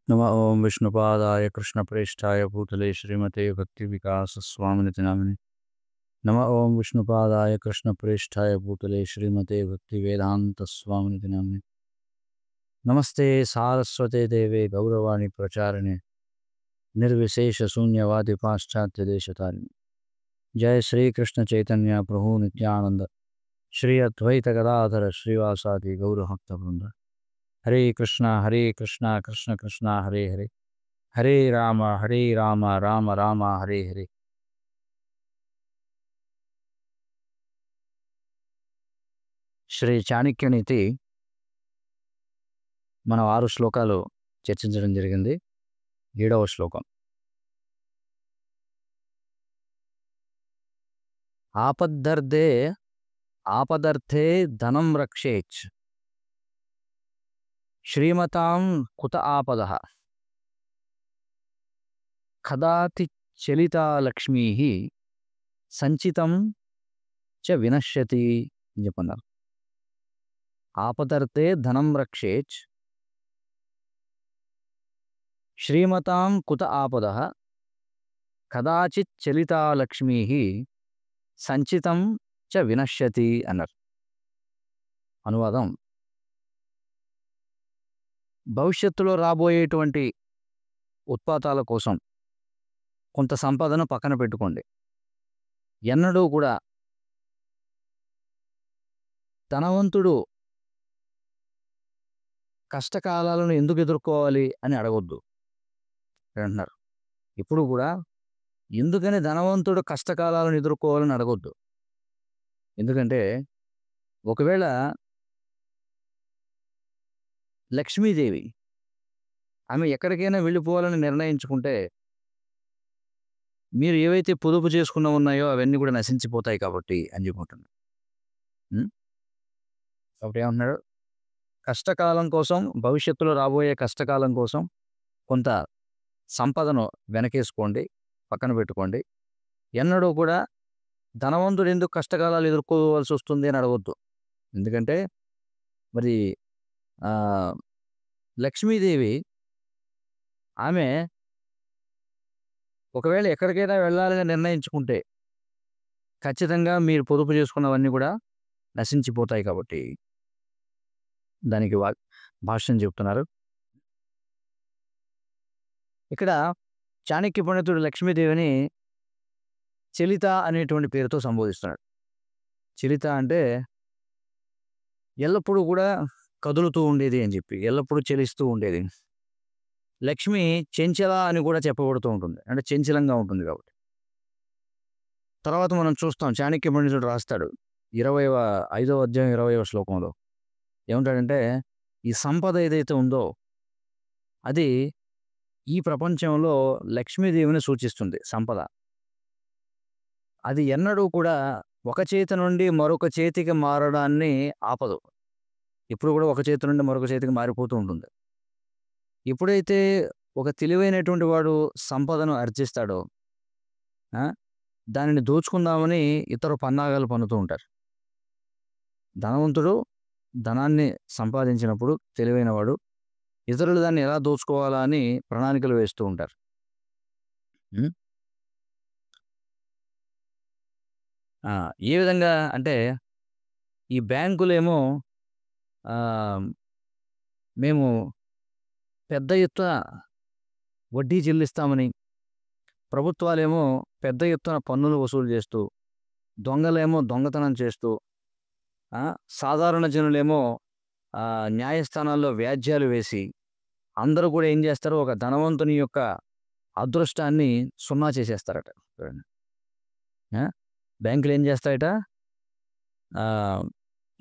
नमः ओं विष्णुपादाय कृष्णप्रेष्ठाय भूतले श्रीमते भक्तिविकासस्वामिनिति नामिने। नमः ओं विष्णुपादाय कृष्णप्रेष्ठाय भूतले श्रीमते भक्तिवेदान्तस्वामिनिति नामिने। नमस्ते सारस्वते देवे गौरवाणी प्रचारिणे निर्विशेष शून्यवादी पाश्चात्य देशतारिणे। जय श्री कृष्ण चैतन्य प्रभु नित्यानंद श्री अद्वैत गदाधर श्रीवासादि गौरभक्त वृंद। हरे कृष्णा कृष्ण कृष्णा हरे हरे, हरे राम राम राम हरे हरे। శ్రీ చాణక్యనీతి మనం 6 శ్లోకాలు చర్చించడం జరిగింది. 7వ శ్లోకం. ఆపదర్థే ధనం రక్షేచ్ శ్రీమతాం కుత ఆపదః కదాచిత్ చలితా లక్ష్మీః సంచితం చ వినశ్యతి అని చెప్పన్నారు. ఆపదర్థే ధనం రక్షేచ్ శ్రీమతాం కుత ఆపదః కదాచిత్ చలితా లక్ష్మీః సంచితం చ వినశ్యతి అన్నారు. అనువాదం: భవిష్యత్తులో రాబోయేటువంటి ఉత్పాతాల కోసం కొంత సంపదను పక్కన పెట్టుకోండి. ఎన్నడూ కూడా ధనవంతుడు కష్టకాలాలను ఎందుకు ఎదుర్కోవాలి అని అడగొద్దు అంటున్నారు. ఇప్పుడు కూడా ఎందుకని ధనవంతుడు కష్టకాలాలను ఎదుర్కోవాలని అడగొద్దు. ఎందుకంటే ఒకవేళ లక్ష్మీదేవి ఆమె ఎక్కడికైనా వెళ్ళిపోవాలని నిర్ణయించుకుంటే మీరు ఏవైతే పొదుపు చేసుకున్న ఉన్నాయో అవన్నీ కూడా నశించిపోతాయి కాబట్టి అని చెప్పుకుంటున్నాడు. కాబట్టి ఏమంటున్నాడు? కష్టకాలం కోసం, భవిష్యత్తులో రాబోయే కష్టకాలం కోసం కొంత సంపదను వెనకేసుకోండి, పక్కన పెట్టుకోండి. ఎన్నడూ కూడా ధనవంతుడు ఎందుకు కష్టకాలాలు ఎదుర్కోవాల్సి వస్తుంది అని అడగొద్దు. ఎందుకంటే మరి లక్ష్మీదేవి ఆమె ఒకవేళ ఎక్కడికైనా వెళ్ళాలని నిర్ణయించుకుంటే ఖచ్చితంగా మీరు పొదుపు చేసుకున్నవన్నీ కూడా నశించిపోతాయి కాబట్టి దానికి భాష్యం చెప్తున్నారు. ఇక్కడ చాణక్య పండితుడు లక్ష్మీదేవిని చలిత అనేటువంటి పేరుతో సంబోధిస్తున్నాడు. చలిత అంటే ఎల్లప్పుడూ కూడా కదులుతూ ఉండేది అని చెప్పి, ఎల్లప్పుడూ చలిస్తూ ఉండేది. లక్ష్మి చెంచల అని కూడా చెప్పబడుతూ ఉంటుంది, అంటే చంచలంగా ఉంటుంది కాబట్టి. తర్వాత మనం చూస్తాం, చాణక్య పండితుడు రాస్తాడు 5వ అధ్యాయం 20వ శ్లోకంలో ఏమంటాడంటే, ఈ సంపద ఏదైతే ఉందో అది ఈ ప్రపంచంలో లక్ష్మీదేవిని సూచిస్తుంది. సంపద అది ఎన్నడూ కూడా ఒక చేతి నుండి మరొక చేతికి మారడాన్ని ఆపదు. ఇప్పుడు కూడా ఒక చేతి నుండి మరొక చేతికి మారిపోతూ ఉంటుంది. ఎప్పుడైతే ఒక తెలివైనటువంటి వాడు సంపదను ఆర్జిస్తాడో దానిని దోచుకుందామని ఇతరు పన్నాగాలు పన్నుతూ ఉంటారు. ధనవంతుడు ధనాన్ని సంపాదించినప్పుడు తెలివైన వాడు ఇతరులు దాన్ని ఎలా దోచుకోవాలా అని ప్రణాళికలు వేస్తూ ఉంటారు. ఏ విధంగా అంటే ఈ బ్యాంకులేమో మేము పెద్ద ఎత్తున వడ్డీ చెల్లిస్తామని, ప్రభుత్వాలేమో పెద్ద ఎత్తున పన్నులు వసూలు చేస్తూ, దొంగలేమో దొంగతనం చేస్తూ, సాధారణ జనులేమో న్యాయస్థానాల్లో వ్యాజ్యాలు వేసి అందరూ కూడా ఏం చేస్తారు, ఒక ధనవంతుని యొక్క అదృష్టాన్ని సున్నా చేసేస్తారట. బ్యాంకులు ఏం చేస్తాయట,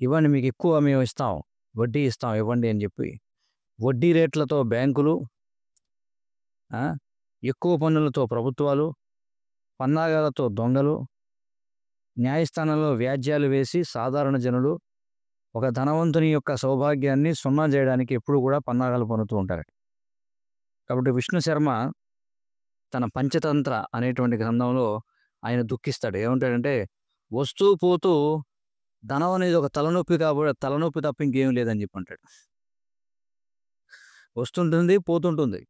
ఇవ్వండి మీకు ఎక్కువ మేము ఇస్తాం, వడ్డీ ఇస్తాం ఇవ్వండి అని చెప్పి వడ్డీ రేట్లతో బ్యాంకులు, ఎక్కువ పన్నులతో ప్రభుత్వాలు, పన్నాగాలతో దొంగలు, న్యాయస్థానంలో వ్యాజ్యాలు వేసి సాధారణ జనులు ఒక ధనవంతుని యొక్క సౌభాగ్యాన్ని సున్నా చేయడానికి ఎప్పుడు కూడా పన్నాగాలు పన్నుతూ ఉంటారు. కాబట్టి విష్ణు శర్మ తన పంచతంత్ర అనేటువంటి గ్రంథంలో ఆయన దుఃఖిస్తాడు. ఏమంటాడంటే, వస్తూ పోతూ ధనం అనేది ఒక తలనొప్పి కాబట్టి తలనొప్పి తప్ప ఇంకేం లేదని చెప్పి అంటాడు. వస్తుంటుంది, పోతుంటుంది.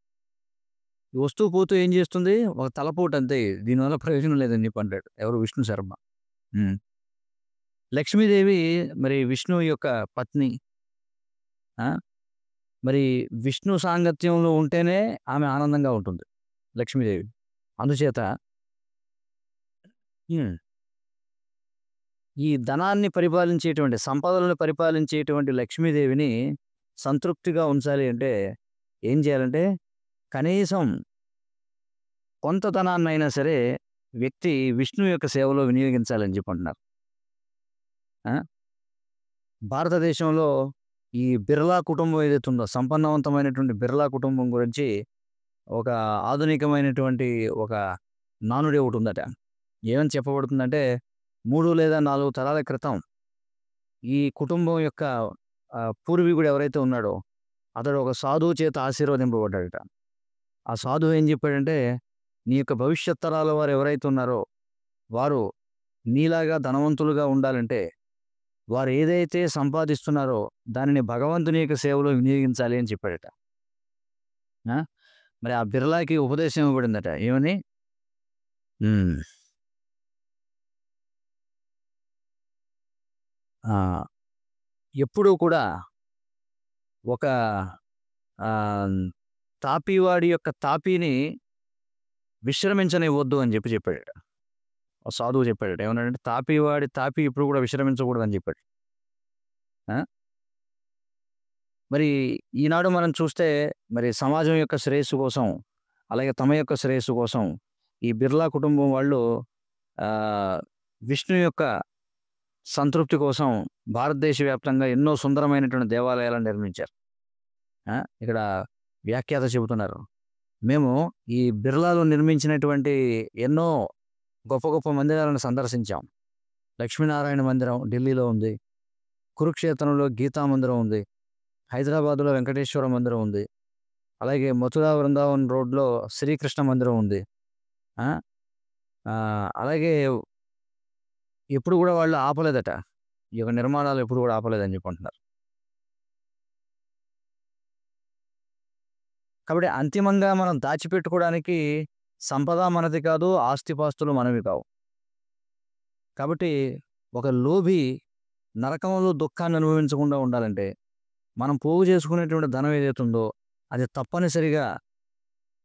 వస్తూ పోతూ ఏం చేస్తుంది? ఒక తలపోటు అంతే. దీనివల్ల ప్రయోజనం లేదని చెప్పి అంటాడు. ఎవరు? విష్ణు శర్మ. హ్మ్. లక్ష్మీదేవి మరి విష్ణువు యొక్క పత్ని. ఆ! మరి విష్ణు సాంగత్యంలో ఉంటేనే ఆమె ఆనందంగా ఉంటుంది లక్ష్మీదేవి. అందుచేత హ్మ్. ఈ ధనాన్ని పరిపాలించేటువంటి, సంపదలను పరిపాలించేటువంటి లక్ష్మీదేవిని సంతృప్తిగా ఉంచాలి అంటే ఏం చేయాలంటే, కనీసం కొంత ధనాన్నైనా సరే వ్యక్తి విష్ణువు యొక్క సేవలో వినియోగించాలని చెప్పి అంటున్నారు. ఆ! భారతదేశంలో ఈ బిర్లా కుటుంబం ఏదైతే ఉందో, సంపన్నవంతమైనటువంటి బిర్లా కుటుంబం గురించి ఒక ఆధునికమైనటువంటి ఒక నానుడి ఒకటుందట. ఏమని చెప్పబడుతుందంటే, 3 లేదా 4 తరాల క్రితం ఈ కుటుంబం యొక్క పూర్వీకుడు ఎవరైతే ఉన్నాడో, అతడు ఒక సాధువు చేత ఆశీర్వదింపబడ్డాడట. ఆ సాధువు ఏం చెప్పాడంటే, "నీ యొక్క భవిష్యత్ తరాల వారు ఎవరైతే ఉన్నారో, వారు నీలాగా ధనవంతులుగా ఉండాలంటే, వారు ఏదైతే సంపాదిస్తున్నారో, దానిని భగవంతుని యొక్క సేవలో వినియోగించాలి" అని చెప్పాడట. ఆ! మరి ఆ బిర్లాకి ఉపదేశం ఇవ్వబడిందట. ఏమని? హ్మ్. ఆ! ఎప్పుడూ కూడా ఒక ఆహ్, తాపీవాడి యొక్క తాపీని విశ్రమించనివ్వొద్దు అని చెప్పాడట. ఒక సాధువు చెప్పాడట. ఏమన్నాడంటే, తాపీవాడి తాపీ ఎప్పుడు కూడా విశ్రమించకూడదని చెప్పాడు. ఆ! మరి ఈనాడు మనం చూస్తే మరి సమాజం యొక్క శ్రేయస్సు కోసం, అలాగే తమ యొక్క శ్రేయస్సు కోసం ఈ బిర్లా కుటుంబం వాళ్ళు ఆహ్, విష్ణు యొక్క సంతృప్తి కోసం భారతదేశ వ్యాప్తంగా ఎన్నో సుందరమైనటువంటి దేవాలయాలను నిర్మించారు. ఇక్కడ వ్యాఖ్యాత చెబుతున్నారు. మేము ఈ బిర్లాలో నిర్మించినటువంటి ఎన్నో గొప్ప గొప్ప మందిరాలను సందర్శించాం. లక్ష్మీనారాయణ మందిరం ఢిల్లీలో ఉంది. కురుక్షేత్రంలో గీతా మందిరం ఉంది. హైదరాబాద్‌లో వెంకటేశ్వర మందిరం ఉంది. అలాగే మథురా బృందావన్ రోడ్‌లో శ్రీకృష్ణ మందిరం ఉంది. ఆ! అలాగే ఎప్పుడు గూడా వాళ్ళు ఆపలేదట. ఈ యొక్క నిర్మాణాలు ఎప్పుడు గూడా ఆపలేదని జెప్పి అంటున్నారు. కాబట్టి అంతిమంగా మనం దాచిపెట్టుకోవడానికి సంపద మనది కాదు, ఆస్తిపాస్తులు మనవి కావు. కాబట్టి ఒక లోభి నరకంలో దుఃఖాన్ని అనుభవించకుండా ఉండాలంటే, మనం పోగు చేసుకునేటువంటి ధనం ఏదైతే ఉందో, అది తప్పనిసరిగా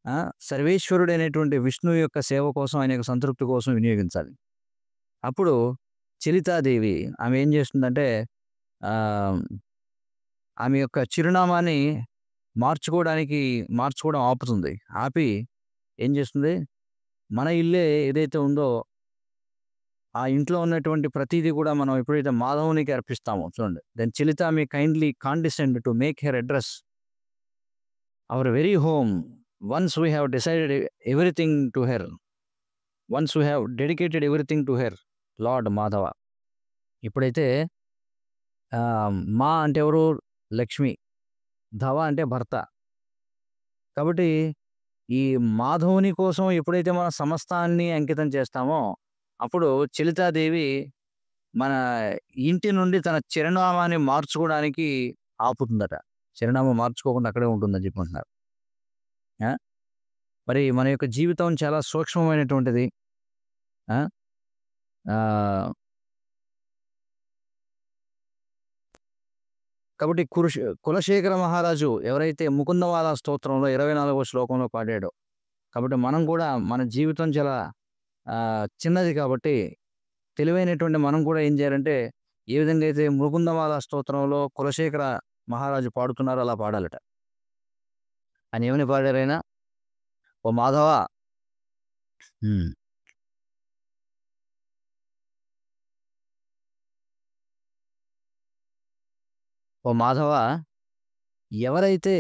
ఆ! సర్వేశ్వరుడైనటువంటి విష్ణువు యొక్క సేవ కోసం, ఆయన యొక్క సంతృప్తి కోసం వినియోగించాలి. అప్పుడు చలితాదేవి ఆమె ఏం చేస్తుందంటే ఆహ్, ఆమె యొక్క చిరునామాని మార్చుకోవడం ఆపుతుంది. ఆపి ఏం చేస్తుంది, మన ఇల్లే ఏదైతే ఉందో, ఆ ఇంట్లో ఉన్నటువంటి ప్రతీది కూడా మనం ఎప్పుడైతే మాధవునికి అర్పిస్తామో చూడండి. Then Chalita may kindly condescend to make her address our very home once we have decided everything to her. Once we have dedicated everything to her lord Madhava. ఇప్పుడైతే మా అంటే ఎవరు? లక్ష్మి. ధవ అంటే భర్త. కాబట్టి ఈ మాధవుని కోసం ఎప్పుడైతే మనం సమస్తాన్ని అంకితం చేస్తామో, అప్పుడు చలితాదేవి మన ఇంటి నుండి తన చిరునామాని మార్చుకోవడానికి ఆపుతుందట. చిరునామా మార్చుకోకుండా అక్కడే ఉంటుందని చెప్పి అంటున్నారు. ఆ! మరి మన యొక్క జీవితం చాలా సూక్ష్మమైనటువంటిది. ఆ! ఆహ్, కాబట్టి కులశేఖర మహారాజు ఎవరైతే ముకుందమాల స్తోత్రంలో 24వ శ్లోకంలో పాడాడో, కాబట్టి మనం కూడా మన జీవితం చాలా చిన్నది కాబట్టి తెలివైనటువంటి మనం కూడా ఏం చేయాలంటే, ఏ విధంగా అయితే ముకుందమాల స్తోత్రంలో కులశేఖర మహారాజు పాడుతున్నారో అలా పాడాలట. ఆయన ఏమని పాడారాయన? ఓ మాధవ. హ్మ్. ఓ మాధవ, ఎవరైతే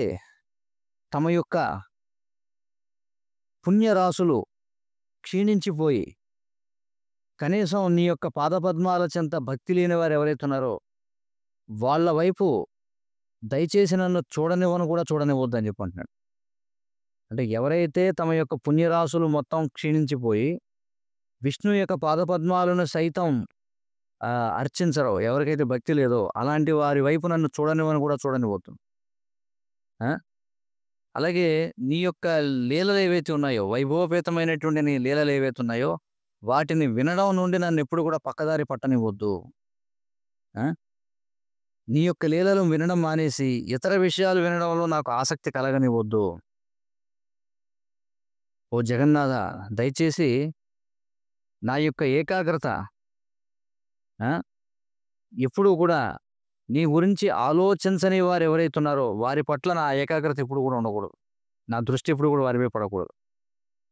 తమ యొక్క పుణ్యరాశులు క్షీణించిపోయి, కనీసం నీ యొక్క పాదపద్మాల చెంత భక్తి లేని వారు ఎవరైతే ఉన్నారో, వాళ్ళ వైపు దయచేసి నన్ను చూడనివ్వను కూడా చూడనివ్వద్దని చెప్పి అంటున్నాడు. అంటే ఎవరైతే తమ యొక్క పుణ్యరాశులు మొత్తం క్షీణించిపోయి, విష్ణువు యొక్క పాదపద్మాలను సైతం అర్చించరో, ఎవరికైతే భక్తి లేదో, అలాంటి వారి వైపు నన్ను చూడనివ్వను కూడా చూడనివ్వద్దు. ఆ! అలాగే నీ యొక్క లీలలు ఏవైతే ఉన్నాయో, వైభవపేతమైనటువంటి నీ లీలలు ఏవైతే ఉన్నాయో, వాటిని వినడం నుండి నన్నెప్పుడు కూడా పక్కదారి పట్టనివ్వొద్దు. ఆ! నీ యొక్క లీలలు వినడం మానేసి, ఇతర విషయాలు వినడంలో నాకు ఆసక్తి కలగనివ్వొద్దు. ఓ జగన్నాథ! దయచేసి నా యొక్క ఏకాగ్రత ఆ! ఎప్పుడూ కూడా నీ గురించి ఆలోచించని వారెవరైతే ఉన్నారో, వారి పట్ల నా ఏకాగ్రత ఎప్పుడు కూడా ఉండకూడదు. నా దృష్టి ఎప్పుడు కూడా వారి మీద పడకూడదు.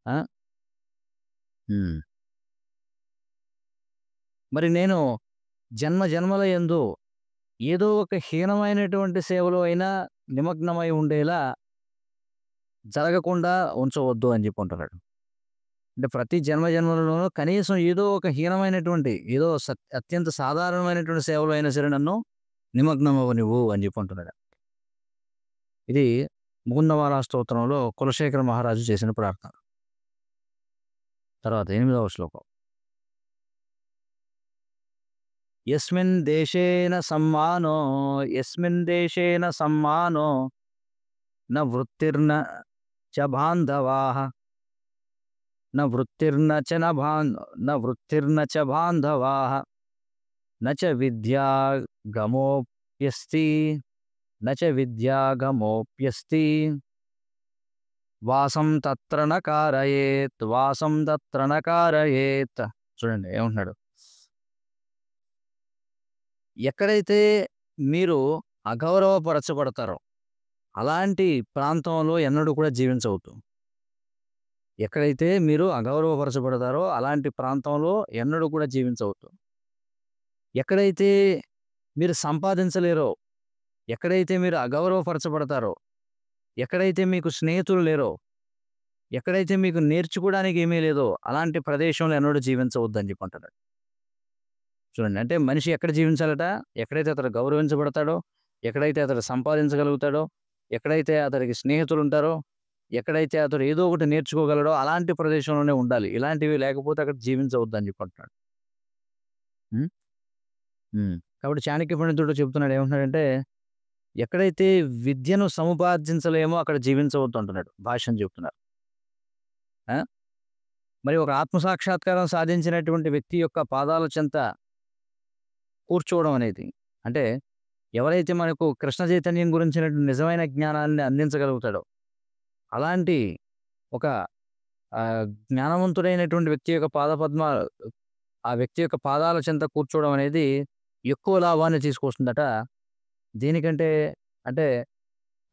ఆ! హ్మ్. మరి నేను జన్మ జన్మల యందు ఏదో ఒక హీనమైనటువంటి సేవలో అయినా నిమగ్నమై ఉండేలా జరగకుండా ఉంచవద్దు అని చెప్పి అంటున్నాడు. అంటే ప్రతి జన్మ జన్మలలోనూ కనీసం ఏదో ఒక హీనమైనటువంటి, ఏదో అత్యంత సాధారణమైనటువంటి సేవలో అయినా సరే నన్ను నిమగ్నం అవ్వనివ్వు అని చెప్పి అంటున్నాడు. ఇది ముకుందమాలా స్తోత్రంలో కులశేఖర మహారాజు చేసిన ప్రార్థన. తర్వాత 8వ శ్లోకం. యస్మిన్ దేశేన సమ్మానో యస్మిన్ దేశేన సమ్మానో న వృత్తిర్న చ బాంధవాః న వృత్తిర్న చ న బాన్ న వృత్తిర్న చ బాంధవాః న చ విద్యాగమోప్యస్తి న చ విద్యాగమోప్యస్తి వాసం తత్ర న కారయేత్ వాసం తత్ర న కారయేత్. చూడండి ఏమంటున్నాడు. ఎక్కడైతే మీరు అగౌరవపరచబడతారో అలాంటి ప్రాంతంలో ఎన్నడూ కూడా జీవించవద్దు. ఎక్కడైతే మీరు అగౌరవపరచబడతారో అలాంటి ప్రాంతంలో ఎన్నడూ కూడా జీవించవద్దు. ఎక్కడైతే మీరు సంపాదించలేరో, ఎక్కడైతే మీరు అగౌరవపరచబడతారో, ఎక్కడైతే మీకు స్నేహితులు లేరో, ఎక్కడైతే మీకు నేర్చుకోవడానికి ఏమీ లేదో అలాంటి ప్రదేశంలో ఎన్నడూ జీవించవద్దని చెప్పి అంటున్నాడు. చూడండి అంటే మనిషి ఎక్కడ జీవించాలట? ఎక్కడైతే అతడు గౌరవించబడతాడో, ఎక్కడైతే అతడు సంపాదించగలుగుతాడో, ఎక్కడైతే అతడికి స్నేహితులుంటారో, ఎక్కడైతే అతడు ఏదో ఒకటి నేర్చుకోగలడో అలాంటి ప్రదేశంలోనే ఉండాలి. ఇలాంటివి లేకపోతే అక్కడ జీవించవద్దని చెప్పి అంటున్నాడు. హ్మ్. హ్మ్. కాబట్టి చాణక్య పండితుడు చెప్తున్నాడు ఏమంటున్నాడంటే, ఎక్కడైతే విద్యను సముపార్జించలేమో అక్కడ జీవించవద్దు అంటున్నాడు. భాష్యం చెప్తున్నారు. ఆ! మరి ఒక ఆత్మ సాక్షాత్కారం సాధించినటువంటి వ్యక్తి యొక్క పాదాల చెంత కూర్చోవడం అనేది, అంటే ఎవరైతే మనకు కృష్ణ చైతన్యం గురించినటువంటి నిజమైన జ్ఞానాన్ని అందించగలుగుతాడో, అలాంటి ఒక జ్ఞానవంతుడైనటువంటి వ్యక్తి యొక్క ఆ వ్యక్తి యొక్క పాదాల చెంత కూర్చోవడం అనేది ఎక్కువ లాభాన్ని తీసుకొస్తుందట. దేనికంటే అంటే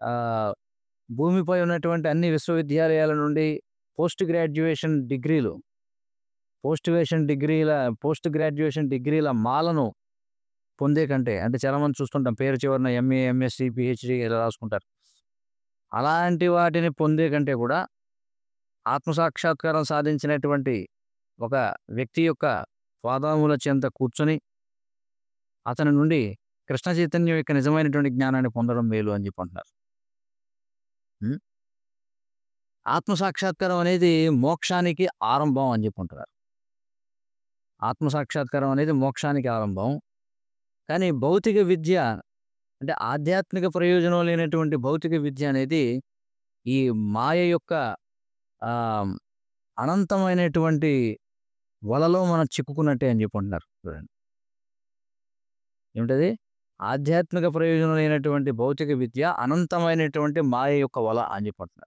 ఆహ్, భూమిపై ఉన్నటువంటి అన్ని విశ్వవిద్యాలయాల నుండి పోస్ట్ గ్రాడ్యుయేషన్ డిగ్రీలు, పోస్ట్ గ్రాడ్యుయేషన్ డిగ్రీల మాలను పొందే కంటే, అంటే చాలామంది చూస్తుంటాం పేరు చివరన ఎంఏ, ఎంఎస్సీ, పీహెచ్‌డీ ఇలా రాసుకుంటారు. అలాంటి వాటిని పొందే కంటే కూడా ఆత్మ సాక్షాత్కారం సాధించినటువంటి ఒక వ్యక్తి యొక్క పాదముల చెంత కూర్చొని, అతని నుండి కృష్ణ చైతన్యం యొక్క నిజమైనటువంటి జ్ఞానాన్ని పొందడం మేలు అని చెప్పి అంటున్నారు. హ్మ్. ఆత్మ సాక్షాత్కారం అనేది మోక్షానికి ఆరంభం అని చెప్పి అంటున్నారు. ఆత్మ సాక్షాత్కారం అనేది మోక్షానికి ఆరంభం. కానీ భౌతిక విద్య అంటే ఆధ్యాత్మిక ప్రయోజనం లేనటువంటి భౌతిక విద్య అనేది ఈ మాయ యొక్క ఆహ్, అనంతమైనటువంటి వలలో మనం చిక్కుకున్నట్టే అని చెప్పి అంటున్నారు. చూడండి. ఏమిటది? ఆధ్యాత్మిక ప్రయోజనం లేనటువంటి భౌతిక విద్య అనంతమైనటువంటి మాయ యొక్క వల అని చెప్పి అంటున్నారు.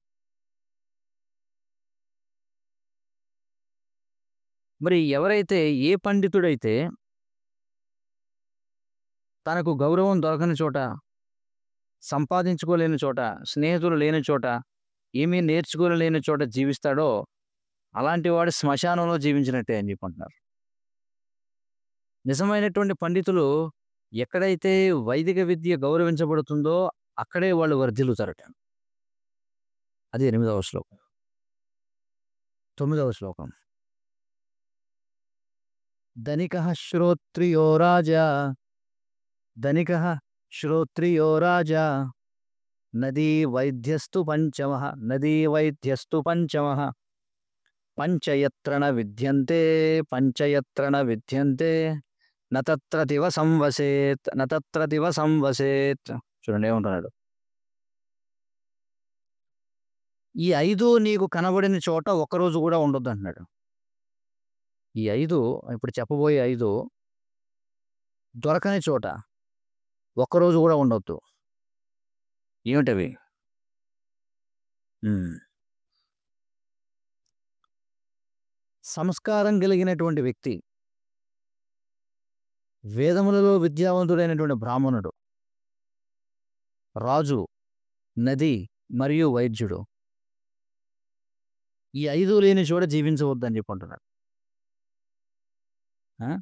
మరి ఎవరైతే ఏ పండితుడైతే తనకు గౌరవం దొరకని చోట, సంపాదించుకోలేని చోట, స్నేహితులు లేని చోట, ఏమీ నేర్చుకోలేని చోట జీవిస్తాడో, అలాంటి వాడు శ్మశానంలో జీవించినట్టే అని చెప్పి అంటున్నారు. నిజమైనటువంటి పండితులు ఎక్కడైతే వైదిక విద్య గౌరవించబడుతుందో అక్కడే వాళ్ళు వర్ధిల్లుతారట. అది 8వ శ్లోకం. 9వ శ్లోకం. ధనికః శ్రోత్రియో రాజా ధనికః శ్రోత్రియో రాజా నదీ వైద్యస్తు పంచమః పంచయత్ర న విద్యంతే నతత్ర దివ సంవసేత్. చూడండి ఏమంటున్నాడు. ఈ 5 నీకు కనబడిన చోట ఒక్కరోజు గూడా ఉండొద్దంటున్నాడు. ఈ 5 ఇప్పుడు చెప్పబోయే 5 దొరకని చోట ఒక్కరోజు గూడా ఉండొద్దు. ఏమిటవి? హ్మ్. సంస్కారం కలిగినటువంటి వ్యక్తి, వేదములలో విద్యావంతుడైనటువంటి బ్రాహ్మణుడు, రాజు, నది మరియు వైద్యుడు. ఈ 5 లేని చోట జీవించవద్దని జెప్పంటున్నాడు. ఆ!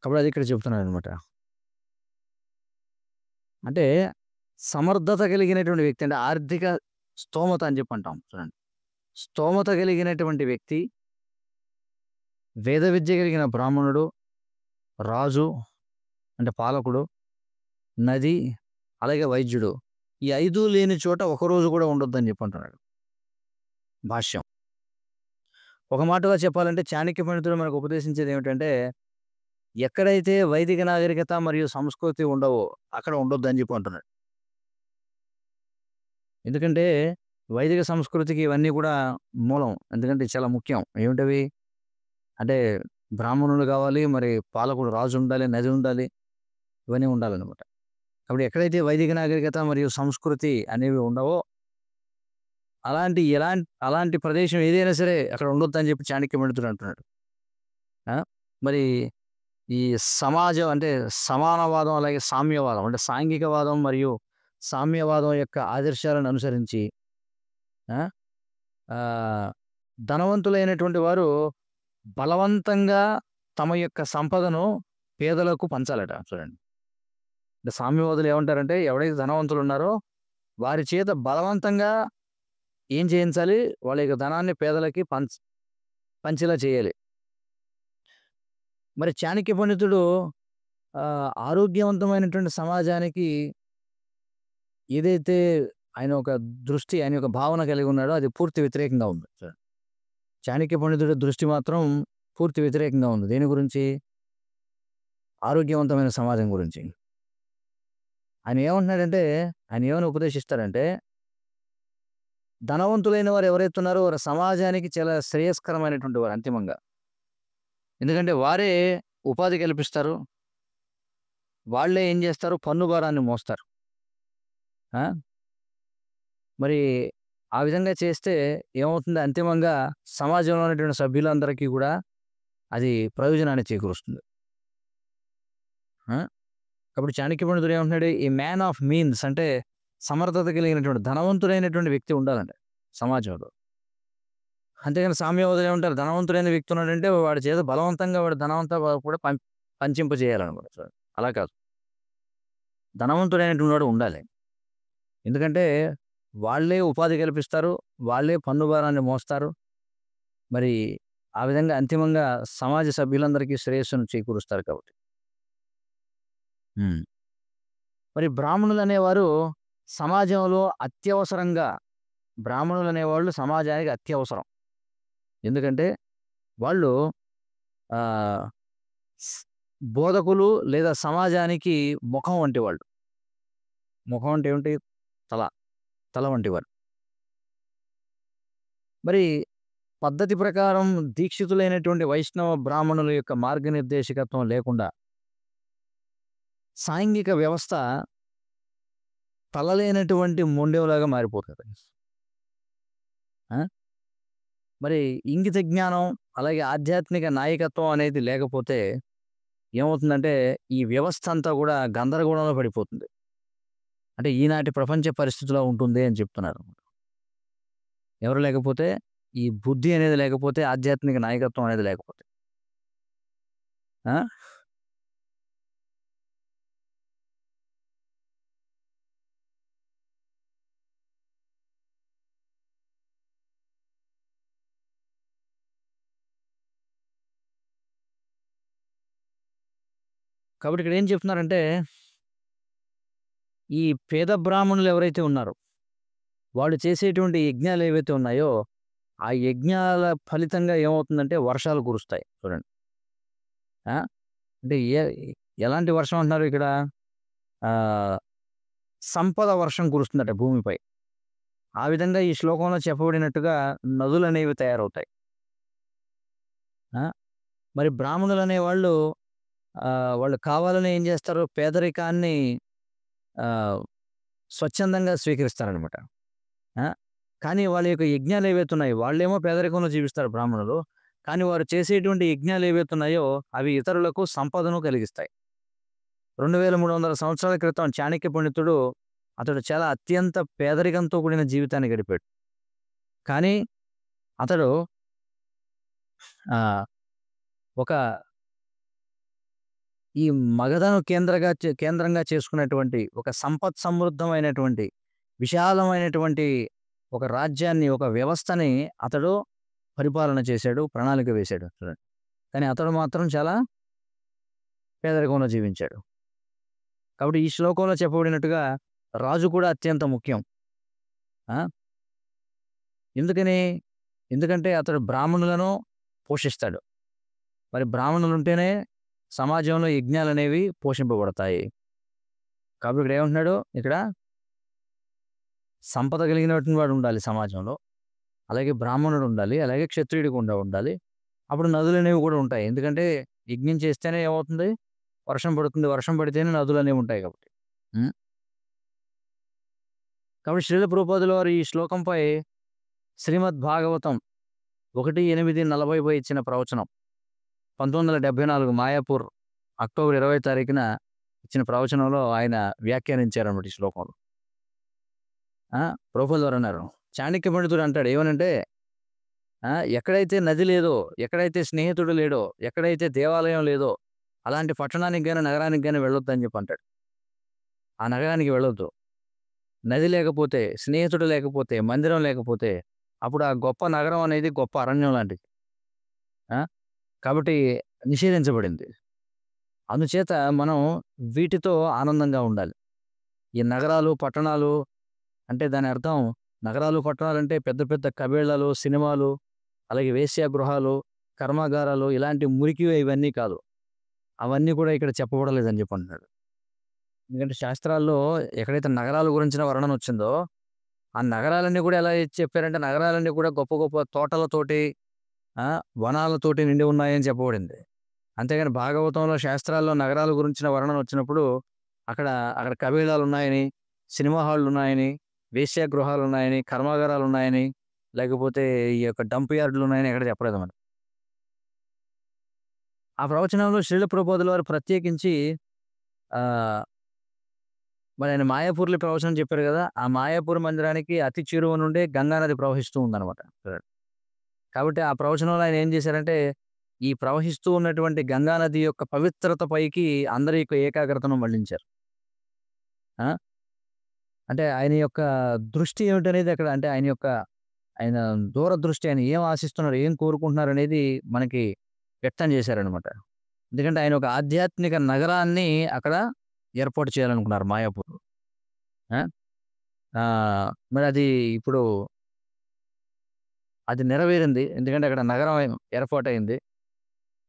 కాబట్టి అది ఇక్కడ చెప్తున్నాడనమాట. అంటే సమర్థత కలిగినటువంటి వ్యక్తి అంటే ఆర్థిక స్తోమత అని జెప్పి అంటాం చూడండి. స్తోమత కలిగినటువంటి వ్యక్తి, వేద విద్య కలిగిన బ్రాహ్మణుడు, రాజు అంటే పాలకుడు, నది, అలాగే వైద్యుడు. ఈ 5 లేని చోట ఒకరోజు కూడా ఉండొద్దని జెప్పంటున్నాడు. భాష్యం. ఒక మాటలో చెప్పాలంటే చాణక్య పండితుడు మనకు ఉపదేశించేదేమిటంటే, ఎక్కడైతే వైదిక నాగరికత మరియు సంస్కృతి ఉండవో అక్కడ ఉండొద్దని జెప్పి అంటున్నాడు. ఎందుకంటే వైదిక సంస్కృతికి ఇవన్నీ కూడా మూలం. ఎందుకంటే చాలా ముఖ్యం. ఏమిటవి? అంటే బ్రాహ్మణులు గావాలి, మరి పాలకుడు రాజు ఉండాలి, నది ఉండాలి. ఇవన్నీ ఉండాలనమాట. కాబట్టి ఎక్కడైతే వైదిక నాగరికత మరియు సంస్కృతి అనేవి ఉండవో అలాంటి ప్రదేశం ఏదైనా సరే అక్కడ ఉండొద్దని చెప్పి చాణక్య పండితుడు అంటున్నాడు. ఆ! మరి ఈ సమాజం అంటే సమానవాదం, అలాగే సామ్యవాదం అంటే సాంఘికవాదం మరియు సామ్యవాదం యొక్క ఆదర్శాలను అనుసరించి ఆ! ఆహ్, ధనవంతులైనటువంటి వారు బలవంతంగా తమ యొక్క సంపదను పేదలకు పంచాలట చూడండి. అంటే సామ్యవాదులు ఏమంటారంటే ఎవడైతే ధనవంతులున్నారో వారి చేత బలవంతంగా ఏం చేయించాలి? వాళ్ళ యొక్క ధనాన్ని పేదలకి పంచేలా చేయాలి. మరి చాణక్య పండితుడు ఆరోగ్యవంతమైనటువంటి సమాజానికి ఏదైతే ఆయన ఒక దృష్టి, ఆయన యొక్క భావన కలిగి ఉన్నాడో అది పూర్తి వ్యతిరేకంగా ఉంది. చాణక్య పండితుడి దృష్టి మాత్రం పూర్తి వ్యతిరేకంగా ఉంది. దేని గురించి? ఆరోగ్యవంతమైన సమాజం గురించి. ఆయన ఏమంటున్నాడంటే, ఆయన ఏమని ఉపదేశిస్తాడంటే, ధనవంతులైన వారు ఎవరైతే ఉన్నారో వారు సమాజానికి చాలా శ్రేయస్కరమైనటువంటి వారు అంతిమంగా. ఎందుకంటే వారే ఉపాధి కల్పిస్తారు. వాళ్ళే ఏం చేస్తారు? పన్ను భారాన్ని మోస్తారు. ఆ! మరి ఆ విధంగా చేస్తే ఏమవుతుంది? అంతిమంగా సమాజంలో ఉన్నటువంటి సభ్యులందరికీ కూడా అది ప్రయోజనాన్ని చేకూరుస్తుంది. ఆ! కాబట్టి చాణక్య పండితుడు ఏమంటున్నాడు? ఈ మ్యాన్ ఆఫ్ మీన్స్ అంటే సమర్థత కలిగినటువంటి ధనవంతుడైనటువంటి వ్యక్తి ఉండాలంట సమాజంలో. అంతేగాని సామ్యవాదులు ఏమంటారు? ధనవంతుడైన వ్యక్తి ఉన్నాడంటే వాడి చేత బలవంతంగా వాడి ధనమంతా కూడా పంచింపజేయాలనమాట. అలా కాదు. ధనవంతుడైనటువంటి వాడు ఉండాలి. ఎందుకంటే వాళ్ళే ఉపాధి కల్పిస్తారు. వాళ్ళే పన్ను భారాన్ని మోస్తారు. మరి ఆ విధంగా అంతిమంగా సమాజ సభ్యులందరికీ శ్రేయస్సును చేకూరుస్తారు కాబట్టి. హ్మ్. మరి బ్రాహ్మణులనేవారు సమాజంలో అత్యవసరంగా బ్రాహ్మణులనేవాళ్ళు సమాజానికి అత్యవసరం. ఎందుకంటే వాళ్ళు ఆహ్, స్ బోధకులు లేదా సమాజానికి ముఖం వంటివాళ్ళు. ముఖం అంటే ఏమిటి? తల. తల వంటివారు. మరి పద్ధతి ప్రకారం దీక్షితులైనటువంటి వైష్ణవ బ్రాహ్మణుల యొక్క మార్గనిర్దేశకత్వం లేకుండా సాంఘిక వ్యవస్థ తలలేనటువంటి మొండెంలాగా మారిపోతది. ఆ! మరి ఇంగిత జ్ఞానం, అలాగే ఆధ్యాత్మిక నాయకత్వం అనేది లేకపోతే ఏమవుతుందంటే, ఈ వ్యవస్థ అంతా గూడా గందరగోళంలో పడిపోతుంది. అంటే ఈనాటి ప్రపంచ పరిస్థితిలో ఉంటుంది అని చెప్తున్నారు. ఎవరు లేకపోతే, ఈ బుద్ధి అనేది లేకపోతే, ఆధ్యాత్మిక నాయకత్వం అనేది లేకపోతే. ఆ! కాబట్టి ఇక్కడ ఏం చెప్తున్నారంటే, ఈ పేద బ్రాహ్మణులు ఎవరైతే ఉన్నారో, వాళ్ళు చేసేటువంటి యజ్ఞాలు ఏవైతే ఉన్నాయో, ఆ యజ్ఞాల ఫలితంగా ఏమవుతుందంటే వర్షాలు కురుస్తాయి. చూడండి. ఆ! అంటే ఎలాంటి వర్షం అంటున్నారు ఇక్కడ? ఆహ్, సంపద వర్షం కురుస్తుందట భూమిపై. ఆ విధంగా ఈ శ్లోకంలో చెప్పబడినట్టుగా నదులనేవి తయారవుతాయి. ఆ! మరి బ్రాహ్మణులనేవాళ్ళు వాళ్ళు కావాలని ఏం చేస్తారు? పేదరికాన్ని ఆహ్, స్వచ్ఛందంగా స్వీకరిస్తారనమాట. ఆ! కానీ వాళ్ళ యొక్క యజ్ఞాలేవైతే ఉన్నాయో వాళ్ళేమో పేదరికంలో జీవిస్తారు బ్రాహ్మణులు. కానీ వారు చేసేటువంటి యజ్ఞాలేవైతే ఉన్నాయో అవి ఇతరులకు సంపదను కలిగిస్తాయి. 2300 సంవత్సరాల క్రితం చాణక్య పండితుడు అతడు చాలా అత్యంత పేదరికంతో కూడిన జీవితాన్ని గడిపాడు. కానీ అతడు ఆహ్, ఒక ఈ మగధను కేంద్రంగా చేసుకున్నటువంటి ఒక సంపత్ సమృద్ధమైనటువంటి, విశాలమైనటువంటి ఒక రాజ్యాన్ని, ఒక వ్యవస్థని అతడు పరిపాలన చేశాడు. ప్రణాళిక వేశాడు చూడండి. కానీ అతడు మాత్రం చాలా పేదరికంలో జీవించాడు. కాబట్టి ఈ శ్లోకంలో చెప్పబడినట్టుగా రాజు కూడా అత్యంత ముఖ్యం. ఆ! ఎందుకని? ఎందుకంటే అతడు బ్రాహ్మణులను పోషిస్తాడు. మరి బ్రాహ్మణులుంటేనే సమాజంలో యజ్ఞాలనేవి పోషింపబడతాయి. కాబట్టి ఇక్కడేమంటున్నాడు? ఇక్కడ సంపద కలిగినటువంటి వాడు ఉండాలి సమాజంలో. అలాగే బ్రాహ్మణుడు ఉండాలి. అలాగే క్షత్రియుడు కూడా ఉండాలి. అప్పుడు నదులనేవి కూడా ఉంటాయి. ఎందుకంటే యజ్ఞం చేస్తేనే ఏమవుతుంది? వర్షం పడుతుంది. వర్షం పడితేనే నదులనేవి ఉంటాయి కాబట్టి. హ్మ్. కాబట్టి శ్రీల ప్రభుపాదుల వారు ఈ శ్లోకంపై శ్రీమద్ భాగవతం 1:8:40 ఇచ్చిన ప్రవచనం. 1974 మాయాపూర్ అక్టోబర్ 20 తారీఖున ఇచ్చిన ప్రవచనంలో ఆయన వ్యాఖ్యానించారన్నమాట ఈ శ్లోకంలో. ఆ! ప్రభుపాదుల వారన్నారు. చాణక్య పండితుడు అంటాడు ఏమనంటే ఎక్కడైతే నది లేదో, ఎక్కడైతే స్నేహితుడు లేడో, ఎక్కడైతే దేవాలయం లేదో, అలాంటి పట్టణానికి గాని, నగరానికి గాని వెళ్ళొద్దని చెప్పి అంటాడు. ఆ నగరానికి వెళ్ళొద్దు. నది లేకపోతే, స్నేహితుడు లేకపోతే, మందిరం లేకపోతే, అప్పుడు ఆ గొప్ప నగరం అనేది గొప్ప అరణ్యం లాంటిది. ఆ! కాబట్టి నిషేధించబడింది. అందుచేత మనం వీటితో ఆనందంగా ఉండాలి. ఈ నగరాలు, పట్టణాలు అంటే దాని అర్థం నగరాలు, పట్టణాలంటే పెద్ద పెద్ద కబేళాలు, సినిమాలు, అలాగే వేశ్యాగృహాలు, కర్మాగారాలు ఇలాంటి మురికివి ఇవన్నీ కాదు. అవన్నీ కూడా ఇక్కడ చెప్పబడలేదని చెప్పి అంటున్నాడు. ఎందుకంటే శాస్త్రాల్లో ఎక్కడైతే నగరాల గురించిన వర్ణన వచ్చిందో, ఆ నగరాలన్నీ కూడా ఎలా చెప్పారంటే నగరాలన్నీ కూడా గొప్ప గొప్ప తోటలతోటి, ఆ! వనాలతోటి నిండి ఉన్నాయని చెప్పబడింది. అంతేగాని భాగవతంలో, శాస్త్రాల్లో నగరాల గురించిన వర్ణన వచ్చినప్పుడు అక్కడ, అక్కడ కబేళాలున్నాయని, సినిమా హాల్లున్నాయని, వేశ్యాగృహాలున్నాయని, కర్మాగారాలున్నాయని, లేకపోతే ఈ యొక్క డంప్ యార్డులున్నాయని ఎక్కడ చెప్పలేదు మనకు. ఆ ప్రవచనంలో శ్రీల ప్రభుపాదుల వారు ప్రత్యేకించి ఆహ్, మరి ఆయన మాయాపూర్‌లో ప్రవచనం చెప్పారు గదా! ఆ మాయాపూర్ మందిరానికి అతి చేరువ నుండే గంగా నది ప్రవహిస్తూ ఉందన్నమాట. కాబట్టి ఆ ప్రవచనంలో ఆయన ఏం చేశారంటే, ఈ ప్రవహిస్తూ ఉన్నటువంటి గంగా నది యొక్క పవిత్రత పైకి అందరి యొక్క ఏకాగ్రతను మళ్లించారు. ఆ! అంటే ఆయన యొక్క దృష్టి ఏమిటనేది అక్కడ అంటే ఆయన దూరదృష్టి ఆయన ఏం ఆశిస్తున్నారు, ఏం కోరుకుంటున్నారనేది మనకి వ్యక్తం చేశారనమాట. ఎందుకంటే ఆయన ఒక ఆధ్యాత్మిక నగరాన్ని అక్కడ ఏర్పాటు చేయాలనుకున్నారు మాయాపూర్. ఆ! మరి అది ఇప్పుడు అది నెరవేరింది. ఎందుకంటే అక్కడ నగరం ఏర్పాటయింది.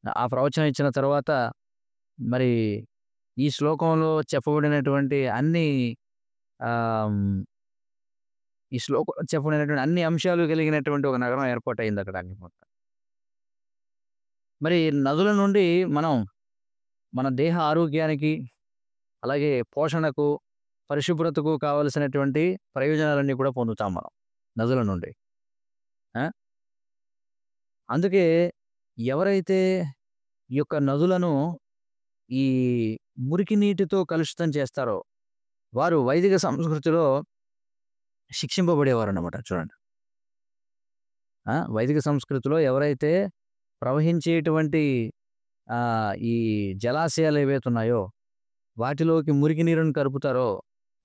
ఆ ప్రవచనం ఇచ్చిన తర్వాత మరి ఈ శ్లోకంలో చెప్పబడినటువంటి అన్ని ఆహ్, హ్మ్, ఈ శ్లోకంలో చెప్పబడినటువంటి అన్ని అంశాలు కలిగినటువంటి ఒక నగరం ఏర్పాటయిందక్కడ అన్నమాట. మరి నదుల నుండి మనం మన దేహ ఆరోగ్యానికి, అలాగే పోషణకు, పరిశుభ్రతకు కావాల్సినటువంటి ప్రయోజనాలన్నీ కూడా పొందుతాం మనం నదుల నుండి. ఆ! అందుకే ఎవరైతే ఈ యొక్క నదులను ఈ మురికి నీటితో కలుషితం చేస్తారో, వారు వైదిక సంస్కృతిలో శిక్షింపబడేవారన్నమాట చూడండి. వైదిక సంస్కృతిలో ఎవరైతే ప్రవహించేటువంటి ఈ జలాశయాలు ఏవైతే ఉన్నాయో, వాటిలోకి మురికి నీరుని కలుపుతారో,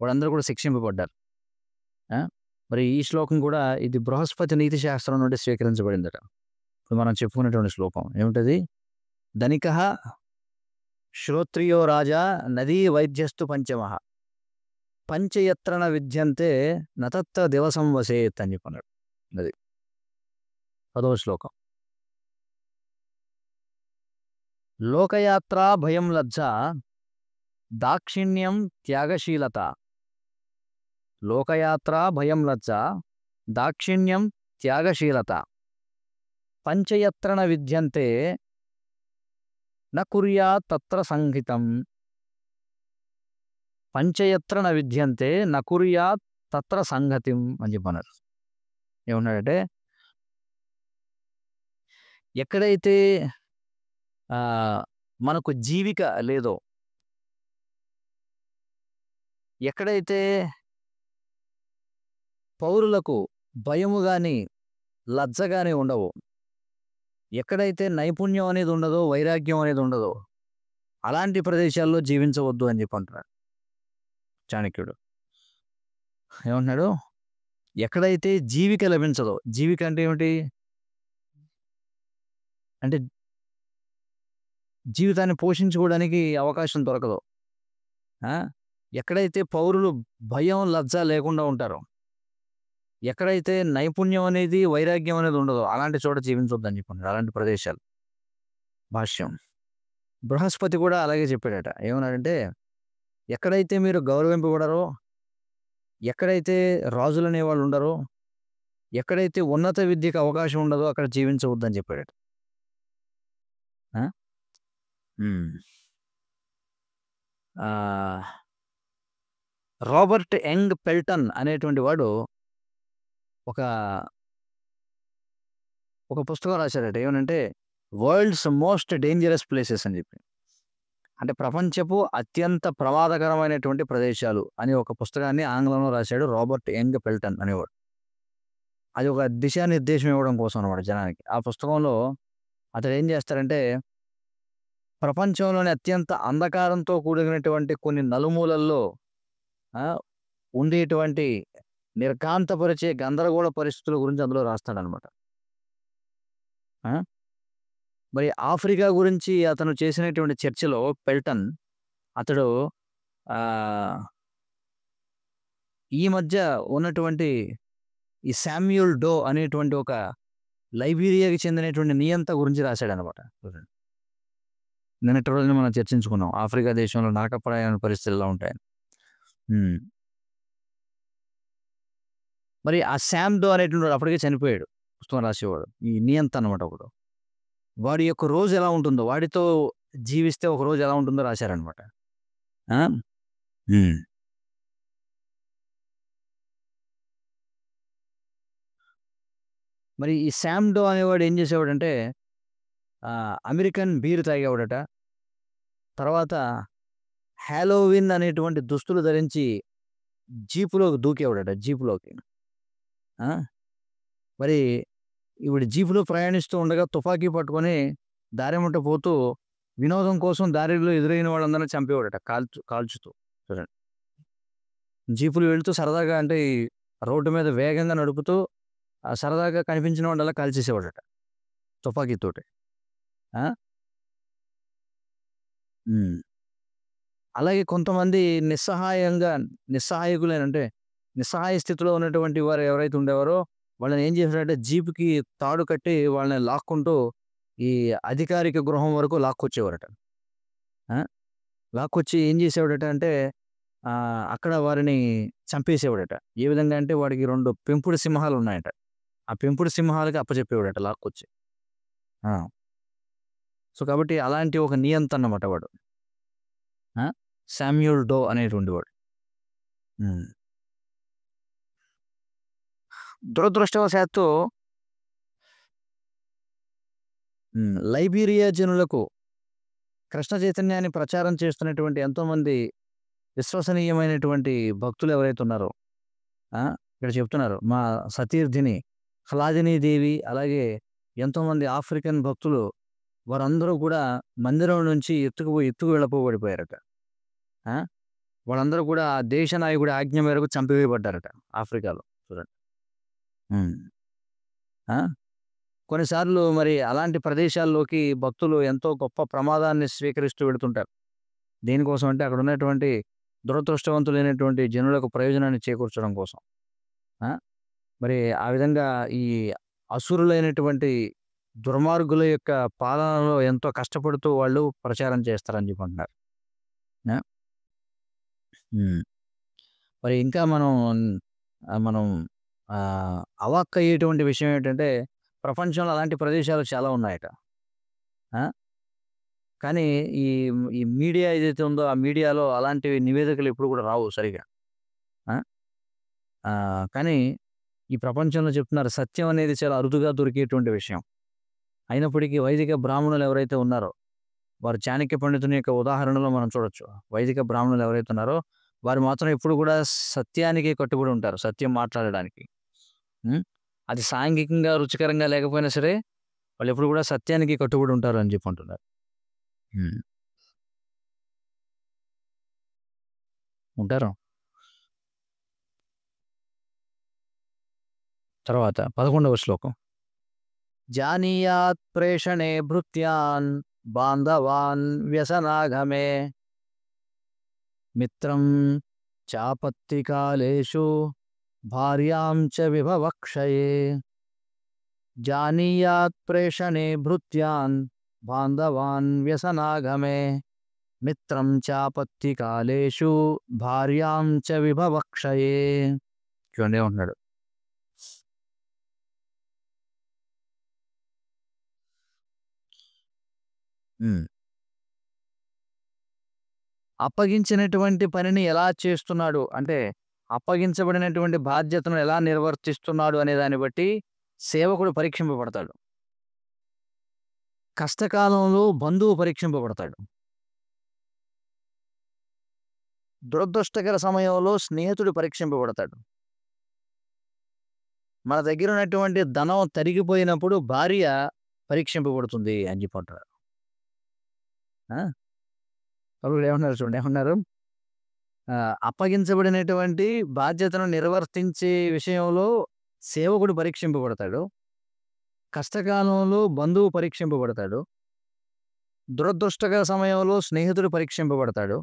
వాళ్ళందరూ కూడా శిక్షింపబడ్డారు. ఆ! మరి ఈ శ్లోకం కూడా ఇది బృహస్పతి నీతి శాస్త్రం నుండి స్వీకరించబడిందట. ఇప్పుడు మనం చెప్పుకున్నటువంటి శ్లోకం ఏమిటది? ధనికః శ్రోత్రియో రాజా నదీ వైద్యస్తు పంచమః. పంచయత్రన విద్యంతే నతత్ర దివసం వసేత్ అని చెప్పన్నాడు. అది 10వ శ్లోకం. లోకయాత్రా భయం లజ్జ దాక్షిణ్యం త్యాగశీలత లోకయాత్ర భయం లజ్జ దాక్షిణ్యం త్యాగశీలత పంచయత్రన విద్యంతే న కుర్యాత్ తత్ర సంహితం. పంచయత్రన విద్యంతే న కుర్యాత్ తత్ర సంగతిం అని చెప్పన్నారు. ఏమన్నాడంటే ఎక్కడైతే ఆ, మనకు జీవిక లేదో, ఎక్కడైతే పౌరులకు భయము గాని లజ్జ గాని ఉండవో, ఎక్కడైతే నైపుణ్యం అనేది ఉండదో, వైరాగ్యం అనేది ఉండదో, అలాంటి ప్రదేశాల్లో జీవించవద్దు అని చెప్పి అంటున్నాడు చాణక్యుడు. ఏమంటున్నాడు? ఎక్కడైతే జీవిక లభించదో, జీవిక అంటే ఏమిటి అంటే జీవితాన్ని పోషించుకోవడానికి అవకాశం దొరకదు. ఆ? ఎక్కడైతే పౌరులు భయం లజ్జ లేకుండా ఉంటారో, ఎక్కడైతే నైపుణ్యం అనేది వైరాగ్యం అనేది ఉండదో, అలాంటి చోట జీవించొద్దని చెప్పన్నారు. అలాంటి ప్రదేశాలు. భాష్యం. బృహస్పతి కూడా అలాగే చెప్పాడట. ఏమన్నాడంటే ఎక్కడైతే మీరు గౌరవింపబడరో, ఎక్కడైతే రాజులు అనేవాళ్ళు ఉండరో, ఎక్కడైతే ఉన్నత విద్యకు అవకాశం ఉండదో అక్కడ జీవించవద్దని చెప్పాడట. ఆ? ఉమ్. ఆ, రాబర్ట్ యంగ్ పెల్టన్ అనేటువంటి వాడు ఒక ఒక పుస్తకం రాశాడట. ఏమనంటే వరల్డ్స్ మోస్ట్ డేంజరస్ ప్లేసెస్ అని చెప్పి, అంటే ప్రపంచపు అత్యంత ప్రమాదకరమైనటువంటి ప్రదేశాలు అని ఒక పుస్తకాన్ని ఆంగ్లంలో రాశాడు రాబర్ట్ యంగ్ పెల్టన్ అనేవాడు. అది ఒక దిశానిర్దేశం ఇవ్వడం కోసం అనమాట జనానికి. ఆ పుస్తకంలో అతడు ఏం చేస్తారంటే ప్రపంచంలోని అత్యంత అంధకారంతో కూడినటువంటి కొన్ని నలుమూలల్లో ఆ, ఉండేటువంటి నిర్ఘాంతపరిచే గందరగోళ పరిస్థితుల గురించి అందులో రాస్తాడనమాట. మరి ఆఫ్రికా గురించి అతను చేసినటువంటి చర్చలో పెల్టన్ అతడు ఆ, ఈ మధ్య ఉన్నటువంటి ఈ శామ్యూల్ డో అనేటువంటి ఒక లైబీరియాకి చెందినటువంటి నియంత గురించి రాశాడనమాట. నిన్నటి రోజున మనం చర్చించుకున్నాం ఆఫ్రికా దేశంలో నాకప్రాయమైన పరిస్థితులు ఎలా ఉంటాయని. ఉమ్. మరి ఆ శామ్ డో అనేటువంటి వాడు అప్పటికే చనిపోయాడు, పుస్తకం రాసేవాడు, ఈ నియంత అనమాట. ఒకడు వాడి యొక్క రోజు ఎలా ఉంటుందో, వాడితో జీవిస్తే ఒక రోజు ఎలా ఉంటుందో రాశారనమాట. మరి ఈ శామ్ డో అనేవాడు ఏం చేసేవాడంటే అమెరికన్ బీర్ తాగేవాడట. తర్వాత హ్యాలోవిన్ అనేటువంటి దుస్తులు ధరించి జీపులోకి దూకేవాడట, జీపులోకి. ఆ? మరి ఈవిడ జీపులో ప్రయాణిస్తూ ఉండగా తుపాకీ పట్టుకొని దారిముట్ట పోతూ వినోదం కోసం దారిలో ఎదురైన వాళ్ళందరినీ చంపేవాడట కాల్చుతూ. చూడండి, జీపులు వెళుతూ సరదాగా, అంటే ఈ రోడ్డు మీద వేగంగా నడుపుతూ సరదాగా కనిపించిన వాళ్ళలా కాల్చేసేవాడట తుపాకీతోటి. ఆ? అలాగే కొంతమంది నిస్సహాయకులేనంటే నిస్సహాయ స్థితిలో ఉన్నటువంటి వారు ఎవరైతే ఉండేవారో వాళ్ళని ఏం చేశాడంటే జీపుకి తాడు కట్టి వాళ్ళని లాక్కుంటూ ఈ అధికారిక గృహం వరకు లాక్కొచ్చేవారట. లాక్కొచ్చి ఏం చేసేవాడట అంటే అక్కడ వారిని చంపేసేవాడట. ఏ విధంగా అంటే వాడికి 2 పెంపుడు సింహాలు ఉన్నాయట, ఆ పెంపుడు సింహాలకి అప్పచెప్పేవాడట లాక్కొచ్చి. సో కాబట్టి అలాంటి ఒక నియంత అన్నమాట వాడు, శామ్యూల్ డో అనేటువంటి వాడు. దురదృష్టవశాత్తు లైబీరియా జనులకు కృష్ణ చైతన్యాన్ని ప్రచారం చేస్తున్నటువంటి ఎంతోమంది విశ్వసనీయమైనటువంటి భక్తులు ఎవరైతే ఉన్నారో, ఇక్కడ చెప్తున్నారు మా సతీర్థిని హ్లాదిని దేవి, అలాగే ఎంతోమంది ఆఫ్రికన్ భక్తులు, వారందరూ కూడా మందిరం నుంచి ఎత్తుకు వెళ్ళిపోబడిపోయారట. వాళ్ళందరూ కూడా ఆ దేశ నాయకుడి ఆజ్ఞ మేరకు చంపివేయబడ్డారట ఆఫ్రికాలో. చూడండి, కొన్నిసార్లు మరి అలాంటి ప్రదేశాల్లోకి భక్తులు ఎంతో గొప్ప ప్రమాదాన్ని స్వీకరిస్తూ వెళుతుంటారు. దేనికోసం అంటే అక్కడ ఉన్నటువంటి దురదృష్టవంతులైనటువంటి జనులకు ప్రయోజనాన్ని చేకూర్చడం కోసం. మరి ఆ విధంగా ఈ అసురులైనటువంటి దుర్మార్గుల యొక్క పాలనలో ఎంతో కష్టపడుతూ వాళ్ళు ప్రచారం చేస్తారని చెప్పి అంటున్నారు. మరి ఇంకా మనం అవాక్కయ్యేటువంటి విషయం ఏంటంటే, ప్రపంచంలో అలాంటి ప్రదేశాలు చాలా ఉన్నాయట. ఆ! కానీ ఈ ఈ మీడియా ఏదైతే ఉందో, ఆ మీడియాలో అలాంటి నివేదికలు ఎప్పుడు కూడా రావు సరిగ్గా. ఆ! కానీ ఈ ప్రపంచంలో చెప్తున్నారు సత్యం అనేది చాలా అరుదుగా దొరికేటువంటి విషయం. అయినప్పటికీ వైదిక బ్రాహ్మణులు ఎవరైతే ఉన్నారో, వారు చాణక్య పండితుని యొక్క ఉదాహరణలో మనం చూడొచ్చు. వైదిక బ్రాహ్మణులు ఎవరైతే ఉన్నారో, వారు మాత్రం ఎప్పుడు కూడా సత్యానికే కట్టుబడి ఉంటారు. సత్యం మాట్లాడడానికి. హ్మ్. అది సాంఘికంగా రుచికరంగా లేకపోయినా సరే, వాళ్ళెప్పుడు కూడా సత్యానికి కట్టుబడి ఉంటారు అని చెప్పి అంటున్నారు. హ్మ్. ఉంటారు. తర్వాత 11వ శ్లోకం. జానీయాత్ ప్రేషణే భృత్యాన్ బాంధవాన్ వ్యసనాగమే మిత్రం చాపత్తికాలేషు భార్యాం చ విభవక్షయే. జానీయాత్ ప్రేషణే భృత్యాన్ బాంధవాన్ వ్యసనాగమే మిత్రం చాపత్తికాలేషు భార్యాం చ విభవక్షయే. చూడండి ఏమంటున్నాడు. హ్మ్. అప్పగించినటువంటి పనిని ఎలా చేస్తున్నాడు? అంటే అప్పగించబడినటువంటి బాధ్యతను ఎలా నిర్వర్తిస్తున్నాడు అనే దాన్ని బట్టి సేవకుడు పరీక్షింపబడతాడు. కష్టకాలంలో బంధువు పరీక్షింపబడతాడు. దురదృష్టకర సమయంలో స్నేహితుడు పరీక్షింపబడతాడు. మన దగ్గర ఉన్నటువంటి ధనం తరిగిపోయినప్పుడు భార్య పరీక్షింపబడుతుంది అని చెప్పంటారు. ఆ! అప్పుడు ఏమన్నారు చూడండి ఏమన్నారు? అప్పగించబడినటువంటి బాధ్యతను నిర్వర్తించే విషయంలో సేవకుడు పరీక్షింపబడతాడు. కష్టకాలంలో బంధువు పరీక్షింపబడతాడు. దురదృష్టకర సమయంలో స్నేహితుడు పరీక్షింపబడతాడు.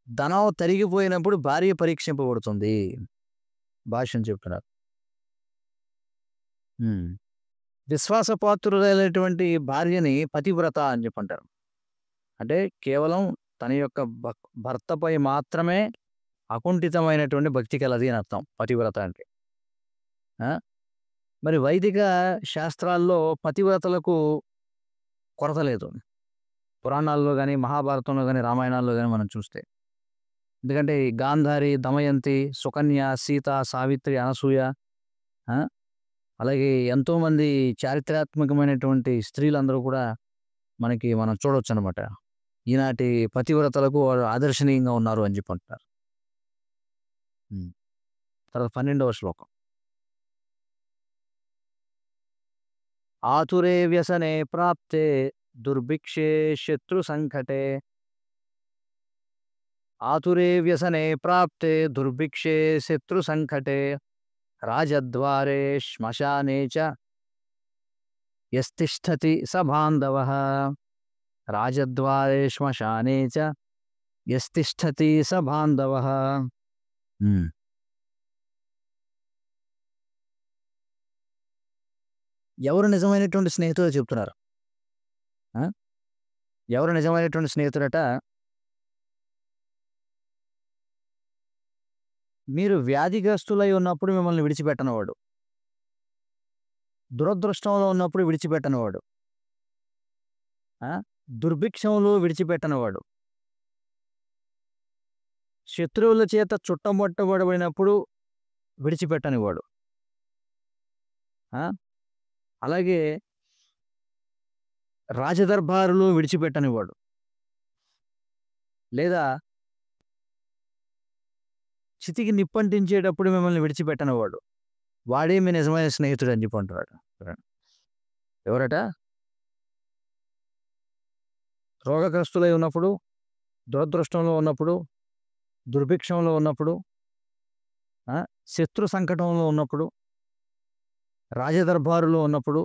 ధనం తరిగిపోయినప్పుడు భార్య పరీక్షింపబడుతుంది. భాష్యం చెప్తున్నారు. హ్మ్. విశ్వాసపాత్రులైనటువంటి భార్యని పతివ్రత అని చెప్పంటారు. అంటే కేవలం తన యొక్క భర్తపై మాత్రమే అకుంఠితమైనటువంటి భక్తి కలది అని అర్థం పతివ్రత అంటే. ఆ! మరి వైదిక శాస్త్రాల్లో పతివ్రతలకు కొరత లేదు. పురాణాల్లో గాని, మహాభారతంలో గాని, రామాయణాల్లో గాని మనం చూస్తే. ఎందుకంటే ఈ గాంధారి, దమయంతి, సుకన్య, సీత, సావిత్రి, అనసూయ ఆ! అలాగే ఎంతోమంది చారిత్రాత్మకమైనటువంటి స్త్రీలందరూ కూడా మనం చూడొచ్చనమాట. ఈనాటి పతివ్రతలకు వారు ఆదర్శనీయంగా ఉన్నారు అని చెప్పి అంటున్నారు. హ్మ్. తర్వాత 12వ శ్లోకం. ఆతురే వ్యసనే ప్రాప్తే దుర్భిక్షే శత్రు సంకటే ఆతురే వ్యసనే ప్రాప్తే దుర్భిక్షే శత్రు సంకటే రాజద్వారే శ్మశానే చ యస్తిష్ఠతి స బాంధవః రాజద్వారే శ్మశానే చ యస్తిష్ఠతి స బాంధవః. హ్మ్. ఎవరు నిజమైనటువంటి స్నేహితుడో చెప్తున్నారు. ఆ! ఎవరు నిజమైనటువంటి స్నేహితుడట, మీరు వ్యాధిగ్రస్తులై ఉన్నప్పుడు మిమ్మల్ని విడిచిపెట్టనివాడు. దురదృష్టంలో ఉన్నప్పుడు విడిచిపెట్టనివాడు. ఆ! దుర్భిక్షంలో విడిచిపెట్టనివాడు. శత్రువుల చేత చుట్టముట్టబడినప్పుడు విడిచిపెట్టనివాడు. ఆ! అలాగే రాజదర్బారులో విడిచిపెట్టనివాడు. లేదా చితికి నిప్పంటించేటప్పుడు మిమ్మల్ని విడిచిపెట్టనివాడు. వాడే మీ నిజమైన స్నేహితుడు అని చెప్పి అంటున్నాడు. ఎవరట? రోగగ్రస్తులై ఉన్నప్పుడు, దురదృష్టంలో ఉన్నప్పుడు, దుర్భిక్షంలో ఉన్నప్పుడు, ఆ! శత్రు సంకటంలో ఉన్నప్పుడు, రాజదర్బారులో ఉన్నప్పుడు,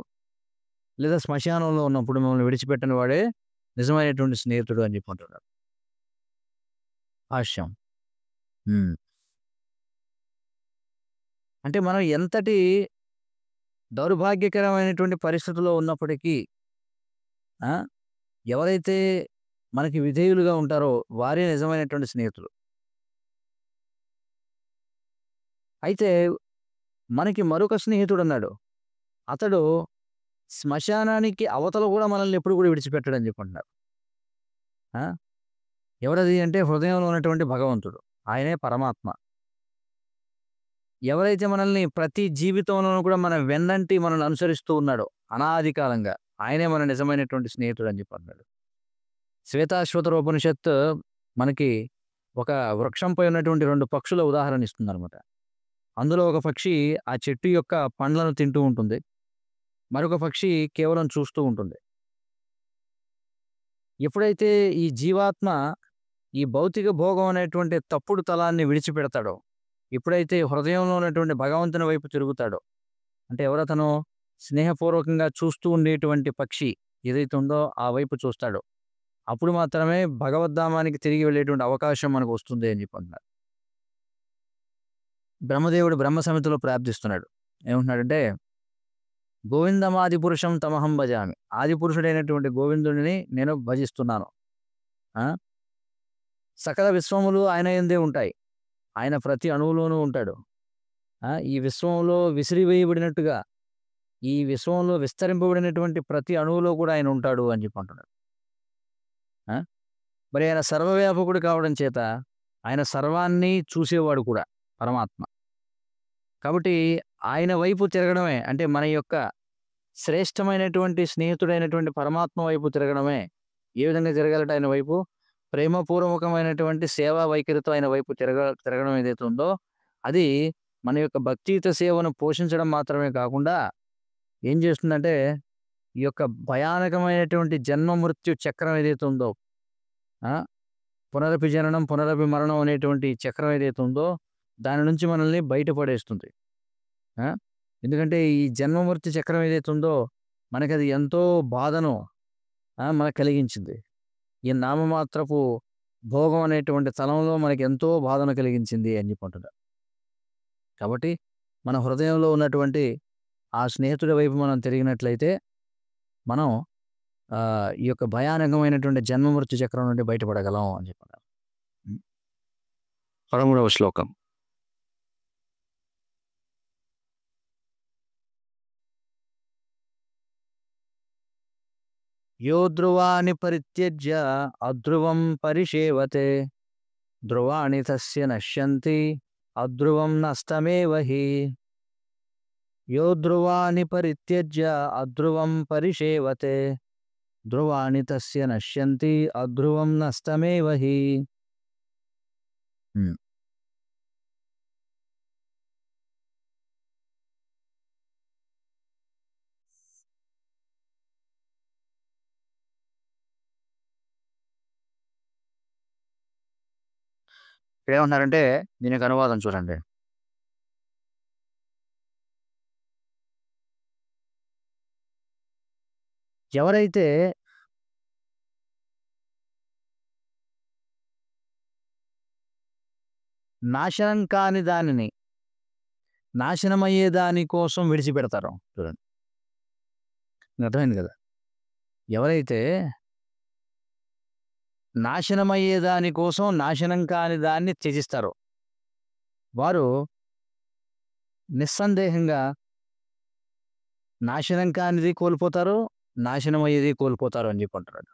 లేదా శ్మశానంలో ఉన్నప్పుడు మిమ్మల్ని విడిచిపెట్టని వాడే నిజమైనటువంటి స్నేహితుడు అని చెప్పి అంటున్నాడు. హాస్యం. హ్మ్. అంటే మనం ఎంతటి దౌర్భాగ్యకరమైనటువంటి పరిస్థితిలో ఉన్నప్పటికీ ఆ! ఎవరైతే మనకి విధేయులుగా ఉంటారో వారే నిజమైనటువంటి స్నేహితులు. అయితే మనకి మరొక స్నేహితుడున్నాడు. అతడు శ్మశానానికి అవతల గూడా మనల్ని ఎప్పుడు గూడా విడిచిపెట్టడని జెప్పంటున్నారు. ఆ! ఎవరది అంటే హృదయంలో ఉన్నటువంటి భగవంతుడు. ఆయనే పరమాత్మ. ఎవరైతే మనల్ని ప్రతి జీవితంలోనూ కూడా మన వెన్నంటి మనల్ని అనుసరిస్తూ ఉన్నాడో అనాది కాలంగా, ఆయనే మన నిజమైనటువంటి స్నేహితుడని జెప్పన్నాడు. శ్వేతాశ్వతర ఉపనిషత్తు మనకి ఒక వృక్షంపై ఉన్నటువంటి 2 పక్షుల ఉదాహరణ ఇస్తుందనమాట. అందులో ఒక పక్షి ఆ చెట్టు యొక్క పండ్లను తింటూ ఉంటుంది. మరొక పక్షి కేవలం చూస్తూ ఉంటుంది. ఎప్పుడైతే ఈ జీవాత్మ ఈ భౌతిక భోగం అనేటువంటి తప్పుడు తలాన్ని విడిచిపెడతాడో, ఎప్పుడైతే హృదయంలో ఉన్నటువంటి భగవంతుని వైపు తిరుగుతాడో, అంటే ఎవరతను స్నేహపూర్వకంగా చూస్తూ ఉండేటువంటి పక్షి ఏదైతే ఉందో ఆ వైపు చూస్తాడో, అప్పుడు మాత్రమే భగవద్ధామానికి తిరిగి వెళ్ళేటువంటి అవకాశం మనకు వస్తుంది అని చెప్పంటున్నారు. బ్రహ్మదేవుడు బ్రహ్మ సమితిలో ప్రార్థిస్తున్నాడు. ఏమంటున్నాడంటే, గోవిందమాదిపురుషం తమహం భజామి. ఆదిపురుషుడైనటువంటి గోవిందుడిని నేను భజిస్తున్నాను. ఆ! సకల విశ్వములు ఆయన యందే ఉంటాయి. ఆయన ప్రతి అణువులోనూ ఉంటాడు. ఈ విశ్వంలో విసిరివేయబడినట్టుగా, ఈ విశ్వంలో విస్తరింపబడినటువంటి ప్రతి అణువులో కూడా ఆయన ఉంటాడు అని చెప్పి అంటున్నాడు. ఆ! మరి ఆయన సర్వవ్యాపకుడు కావడం చేత, ఆయన సర్వాన్ని చూసేవాడు కూడా పరమాత్మ. కాబట్టి ఆయన వైపు తిరగడమే అంటే మన యొక్క శ్రేష్టమైనటువంటి స్నేహితుడైనటువంటి పరమాత్మ వైపు తిరగడమే. ఏ విధంగా తిరగాలంటే ఆయన వైపు ప్రేమపూర్వకమైనటువంటి సేవా వైఖరితో ఆయన వైపు తిరగడం ఏదైతే ఉందో, అది మన యొక్క భక్తియుత సేవను పోషించడం మాత్రమే కాకుండా ఏం చేస్తుందంటే, ఈ యొక్క భయానకమైనటువంటి జన్మ మృత్యు చక్రం ఏదైతే ఉందో, ఆ! పునరపి జననం, పునరపి మరణం అనేటువంటి చక్రం ఏదైతే ఉందో, దాని నుంచి మనల్ని బయటపడేస్తుంది. ఆ! ఎందుకంటే ఈ జన్మ మృత్యు చక్రం ఏదైతే ఉందో, మనకది ఎంతో బాధను మనకు కలిగించింది. ఈ నామమాత్రపు భోగం అనేటువంటి తలంలో మనకెంతో బాధను కలిగించింది అని చెప్పి అంటున్నారు. కాబట్టి మన హృదయంలో ఉన్నటువంటి ఆ స్నేహితుడి వైపు మనం తిరిగినట్లయితే, మనం ఈ యొక్క భయానకమైనటువంటి జన్మ మృత్యు చక్రం నుండి బయటపడగలం అని చెప్పన్నారు. హ్మ్. 13వ శ్లోకం. యో ధ్రువాని పరిత్యజ్య అధ్రువం పరిషేవతే ధ్రువాణి తస్య నశ్యంతి అధ్రువం నష్టమేవ హి. యో ధ్రువాని పరిత్యజ్య అధ్రువం పరిషేవతే ధ్రువాణి తస్య నశ్యంతి అధ్రువం నష్టమేవ హి. హ్మ్. ఇక్కడేమంటున్నారంటే దీనికి అనువాదం చూడండి. ఎవరైతే నాశనం కాని దానిని నాశనమయ్యే దాని కోసం విడిచిపెడతారో చూడండి. మీకు అర్థమైంది కదా! ఎవరైతే నాశనమయ్యే దాని కోసం నాశనం కాని దాన్ని త్యజిస్తారో, వారు నిస్సందేహంగా నాశనం కానిది కోల్పోతారు, నాశనమయ్యేది కోల్పోతారు అని చెప్పి అంటున్నాడు.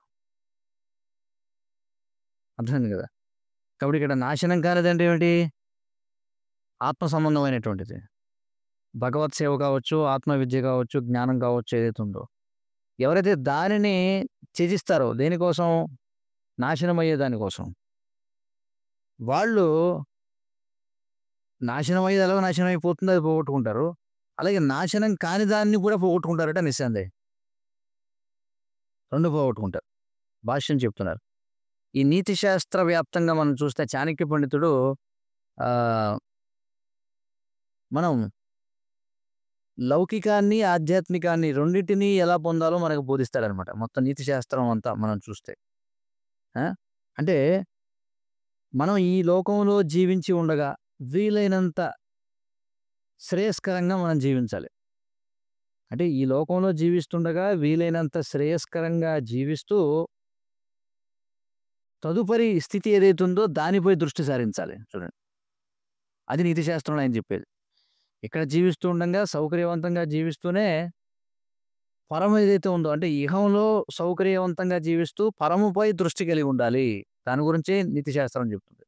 అర్థమైంది కదా! కాబట్టి ఇక్కడ నాశనం కానిదంటే ఏమిటి? ఆత్మ సంబంధమైనటువంటిది. భగవత్ సేవ కావచ్చు, ఆత్మ విద్య కావచ్చు, జ్ఞానం కావచ్చు ఏదైతే ఉందో. ఎవరైతే దానిని త్యజిస్తారో దేనికోసం? నాశనమయ్యే దానికోసం. వాళ్ళు నాశనమయ్యేది ఎలాగో నాశనం అయిపోతుంది అది పోగొట్టుకుంటారు. అలాగే నాశనం కాని దాన్ని కూడా పోగొట్టుకుంటారట నిస్సందేహం. 2 పోగొట్టుకుంటారు. భాష్యం చెప్తున్నారు. ఈ నీతి శాస్త్ర వ్యాప్తంగా మనం చూస్తే చాణక్య పండితుడు ఆహ్, మనం లౌకికాన్ని, ఆధ్యాత్మికాన్ని రెండిటిని ఎలా పొందాలో మనకు బోధిస్తాడనమాట. మొత్తం నీతి శాస్త్రం అంతా మనం చూస్తే. ఆ! అంటే మనం ఈ లోకంలో జీవించి ఉండగా వీలైనంత శ్రేయస్కరంగా మనం జీవించాలి. అంటే ఈ లోకంలో జీవిస్తుండగా వీలైనంత శ్రేయస్కరంగా జీవిస్తూ తదుపరి స్థితి ఏదైతే ఉందో దానిపై దృష్టి సారించాలి చూడండి. అది నీతి శాస్త్రంలో ఆయన చెప్పేది. ఇక్కడ జీవిస్తూ ఉండంగా సౌకర్యవంతంగా జీవిస్తూనే పరం ఏదైతే ఉందో అంటే ఇహంలో సౌకర్యవంతంగా జీవిస్తూ పరముపై దృష్టి కలిగి ఉండాలి. దాని గురించే నీతి శాస్త్రం చెప్తుంది.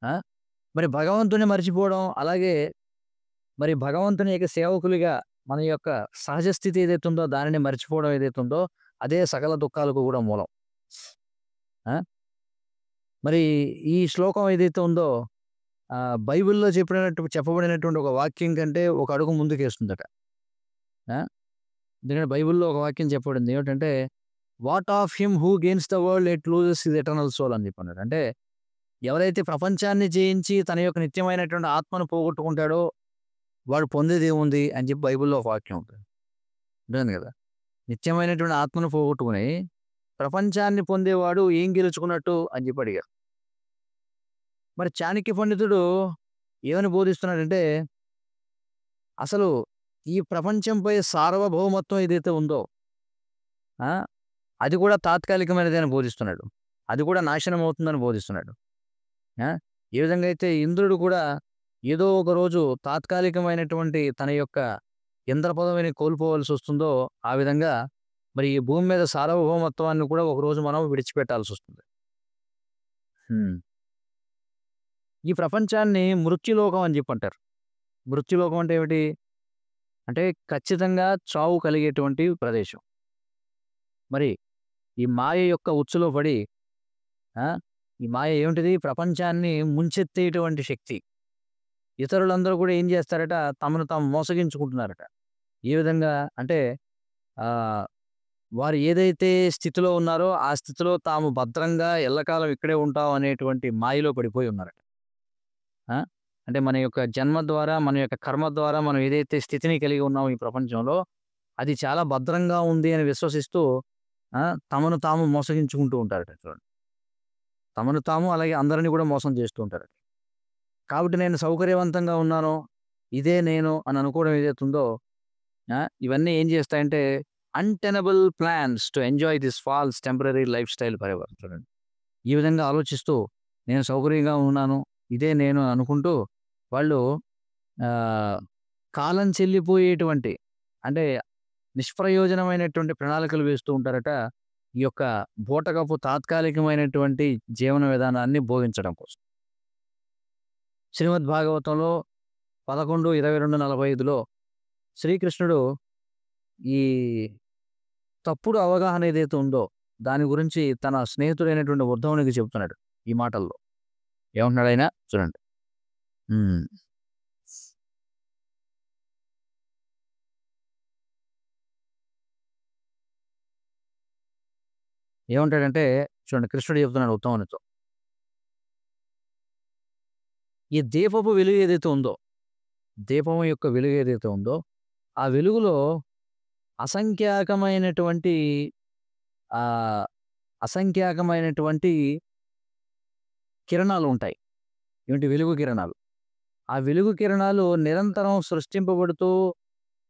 ఆ! మరి భగవంతుడిని మర్చిపోవడం, అలాగే మరి భగవంతుని యొక్క సేవకులుగా మన యొక్క సహజ స్థితి ఏదైతే ఉందో దానిని మర్చిపోవడం ఏదైతే ఉందో అదే సకల దుఃఖాలకు కూడా మూలం. ఆ! మరి ఈ శ్లోకం ఏదైతే ఉందో బైబిల్‌లో చెప్పబడినటువంటి ఒక వాక్యం కంటే ఒక అడుగు ముందుకేస్తుందట. ఆ! ఎందుకంటే బైబిల్‌లో ఒక వాక్యం చెప్పబడింది. ఏమిటంటే, "what of him who gains the world yet loses his eternal soul" అని చెప్పన్నాడు. అంటే ఎవరైతే ప్రపంచాన్ని జయించి తన యొక్క నిత్యమైనటువంటి ఆత్మను పోగొట్టుకుంటాడో వాడు పొందేదేముంది అని చెప్పి బైబిల్‌లో ఒక వాక్యం ఉంటుంది. ఉంటుంది కదా! నిత్యమైనటువంటి ఆత్మను పోగొట్టుకొని ప్రపంచాన్ని పొందేవాడు ఏం గెలుచుకున్నట్టు అని చెప్పి అడిగారు. మరి చాణక్య పండితుడు ఏమని బోధిస్తున్నాడంటే, అసలు ఈ ప్రపంచంపై సార్వభౌమత్వం ఏదైతే ఉందో ఆ! అది కూడా తాత్కాలికమైనదే అని బోధిస్తున్నాడు. అది కూడా నాశనం అవుతుందని బోధిస్తున్నాడు. ఆ! ఏ విధంగా అయితే ఇంద్రుడు కూడా ఏదో ఒక రోజు తాత్కాలికమైనటువంటి తన యొక్క ఇంద్ర పదవిని కోల్పోవాల్సొస్తుందో, ఆ విధంగా మరి ఈ భూమి మీద సార్వభౌమత్వాన్ని కూడా ఒకరోజు మనం విడిచిపెట్టాల్సొస్తుంది. హ్మ్. ఈ ప్రపంచాన్ని మృత్యులోకం అని జెప్పంటారు. మృత్యులోకం అంటే ఏమిటి? అంటే ఖచ్చితంగా చావు కలిగేటువంటి ప్రదేశం. మరి ఈ మాయ యొక్క ఉచ్చులో పడి ఆ! ఈ మాయ ఏమిటిది? ప్రపంచాన్ని ముంచెత్తేటువంటి శక్తి. ఇతరులందరూ కూడా ఏం జేస్తారట? తమను తాము మోసగించుకుంటున్నారట. ఏ విధంగా అంటే ఆహ్, వారు ఏదైతే స్థితిలో ఉన్నారో, ఆ స్థితిలో తాము భద్రంగా ఎల్లకాలం ఇక్కడే ఉంటాం అనేటువంటి మాయలో పడిపోయి ఉన్నారట. ఆ! అంటే మన యొక్క జన్మ ద్వారా, మన యొక్క కర్మ ద్వారా మనం ఏదైతే స్థితిని కలిగి ఉన్నామో ఈ ప్రపంచంలో, అది చాలా భద్రంగా ఉంది అని విశ్వసిస్తూ ఆ! తమను తాము మోసగించుకుంటూ ఉంటారట చూడండి. తమను తాము అలాగే అందరిని కూడా మోసం చేస్తూ ఉంటారట. కాబట్టి నేను సౌకర్యవంతంగా ఉన్నాను, ఇదే నేను అని అనుకోవడం ఏదైతే ఉందో ఇవన్నీ ఏం చేస్తాయంటే untenable plans to enjoy this false temporary lifestyle forever చూడండి. ఈ విధంగా ఆలోచిస్తూ నేను సౌకర్యంగా ఉన్నాను, ఇదే నేను అనుకుంటూ వాళ్ళు ఆహ్, కాలం చెల్లిపోయేటువంటి అంటే నిష్ప్రయోజనమైనటువంటి ప్రణాళికలు వేస్తూ ఉంటారట. ఈ యొక్క బూటకపు తాత్కాలికమైనటువంటి జీవన విధానాన్ని బోధించడం కోసం. శ్రీమద్ భాగవతంలో 11, 22, 45లో శ్రీకృష్ణుడు ఈ తప్పుడు అవగాహన ఏదైతే ఉందో దాని గురించి తన స్నేహితుడైనటువంటి ఉద్ధవునికి చెప్తున్నాడు ఈ మాటల్లో. ఏమంటున్నాడు ఆయన? చూడండి. హ్మ్. ఏమంటాడంటే చూడండి కృష్ణుడు చెప్తున్నాడు ఉత్తమునితో. ఈ దీపపు వెలుగు ఏదైతే ఉందో, దీపం యొక్క వెలుగు ఏదైతే ఉందో, ఆ వెలుగులో అసంఖ్యాకమైనటువంటి ఆహ్, అసంఖ్యాకమైనటువంటి కిరణాలు ఉంటాయి. ఏంటి వెలుగు కిరణాలు. ఆ వెలుగు కిరణాలు నిరంతరం సృష్టింపబడుతూ,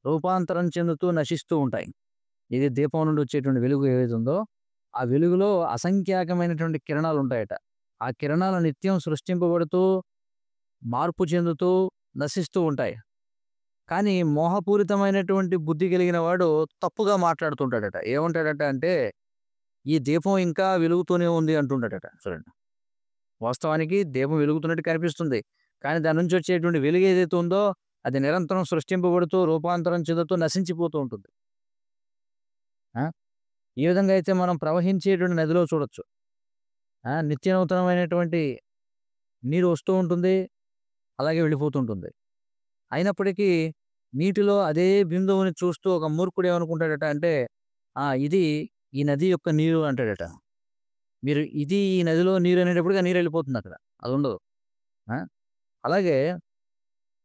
రూపాంతరం చెందుతూ, నశిస్తూ ఉంటాయి. ఇది దీపం నుండి వచ్చేటువంటి వెలుగు ఏదైతే ఉందో, ఆ వెలుగులో అసంఖ్యాకమైనటువంటి కిరణాలుంటాయట. ఆ కిరణాలు నిత్యం సృష్టింపబడుతూ, మార్పు చెందుతూ, నశిస్తూ ఉంటాయి. కానీ మోహపూరితమైనటువంటి బుద్ధి కలిగిన వాడు తప్పుగా మాట్లాడుతుంటాడట. ఏమంటాడట అంటే, "ఈ దీపం ఇంకా వెలుగుతూనే ఉంది" అంటుంటాడట. చూడండి. వాస్తవానికి దీపం వెలుగుతున్నట్టు కనిపిస్తుంది. కానీ దాని నుంచి వచ్చేటువంటి వెలుగు ఏదైతే ఉందో, అది నిరంతరం సృష్టింపబడుతూ, రూపాంతరం చెందుతూ, నశించిపోతూ ఉంటుంది. ఆ! ఏ విధంగా అయితే మనం ప్రవహించేటువంటి నదిలో చూడొచ్చు. నిత్య నూతనమైనటువంటి నీరు వస్తూ ఉంటుంది. అలాగే వెళ్ళిపోతూ ఉంటుంది. అయినప్పటికీ నీటిలో అదే బిందువుని చూస్తూ ఒక మూర్ఖుడు ఏమనుకుంటాడట అంటే, ఇది ఈ నది యొక్క నీరు అంటాడట. మీరు ఇది ఈ నదిలో నీరు అనేటప్పటికి ఆ నీరు వెళ్ళిపోతుందక్కడ. అదుండదు. ఆ! అలాగే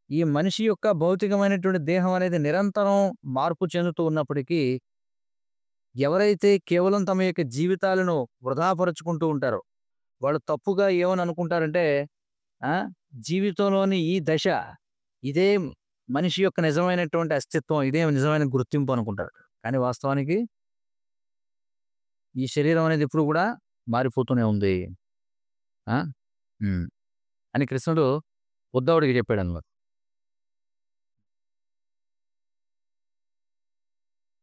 ఈ మనిషి యొక్క భౌతికమైనటువంటి దేహం అనేది నిరంతరం మార్పు చెందుతూ ఉన్నప్పటికీ, ఎవరైతే కేవలం తమ యొక్క జీవితాలను వృధాపరుచుకుంటూ ఉంటారో, వాళ్ళు తప్పుగా ఏమని అనుకుంటారంటే, ఆ! జీవితంలోని ఈ దశ, ఇదే మనిషి యొక్క నిజమైనటువంటి అస్తిత్వం, ఇదే నిజమైన గుర్తింపు అనుకుంటారు. కానీ వాస్తవానికి ఈ శరీరం అనేది ఎప్పుడు కూడా మారిపోతూనే ఉంది. ఆ! హ్మ్. అని కృష్ణుడు ఉద్ధవుడికి చెప్పాడనమాట.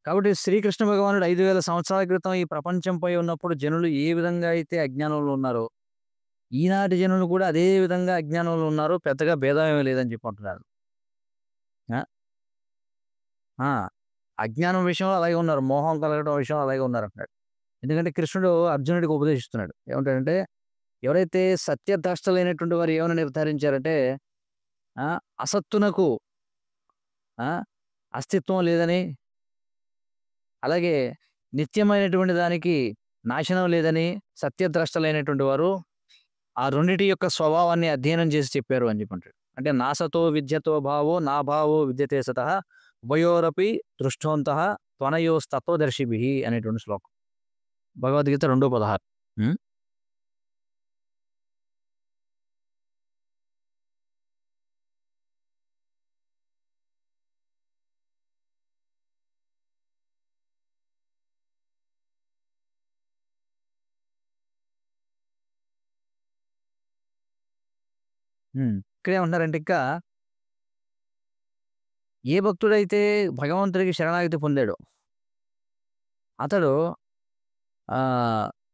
కాబట్టి శ్రీకృష్ణ భగవానుడు 5000 సంవత్సరాల క్రితం ఈ ప్రపంచంపై ఉన్నప్పుడు జనులు ఏ విధంగా అయితే అజ్ఞానంలో ఉన్నారో, ఈనాటి జనులు కూడా అదే విధంగా అజ్ఞానంలో ఉన్నారు. పెద్దగా భేదం ఏమి లేదని చెప్పి అంటున్నారు. ఆ! ఆ! అజ్ఞానం విషయంలో అలాగే ఉన్నారు. మోహం కలగడం విషయంలో అలాగే ఉన్నారంటున్నాడు. ఎందుకంటే కృష్ణుడు అర్జునుడికి ఉపదేశిస్తున్నాడు. ఏమంటాడంటే, ఎవరైతే సత్యద్రష్టలైనటువంటి వారు ఏమని నిర్ధారించారంటే, అసత్తునకు ఆ! అస్తిత్వం లేదని, అలాగే నిత్యమైనటువంటి దానికి నాశనం లేదని సత్యద్రష్టలైనటువంటి వారు ఆ రెండిటి యొక్క స్వభావాన్ని అధ్యయనం చేసి చెప్పారు అని చెప్పంటాడు. అంటే నాసతో విద్యతో భావో నా భావో విద్యతే సతః ఉభయోరపి దృష్టోంతః త్వనయోస్తత్వదర్శిభిః అనేటువంటి శ్లోకం. భగవద్గీత 2:16. హ్మ్. హ్మ్. ఇక్కడేమంటున్నారంటే ఇంకా ఏ భక్తుడైతే భగవంతుడికి శరణాగతి పొందాడో అతడు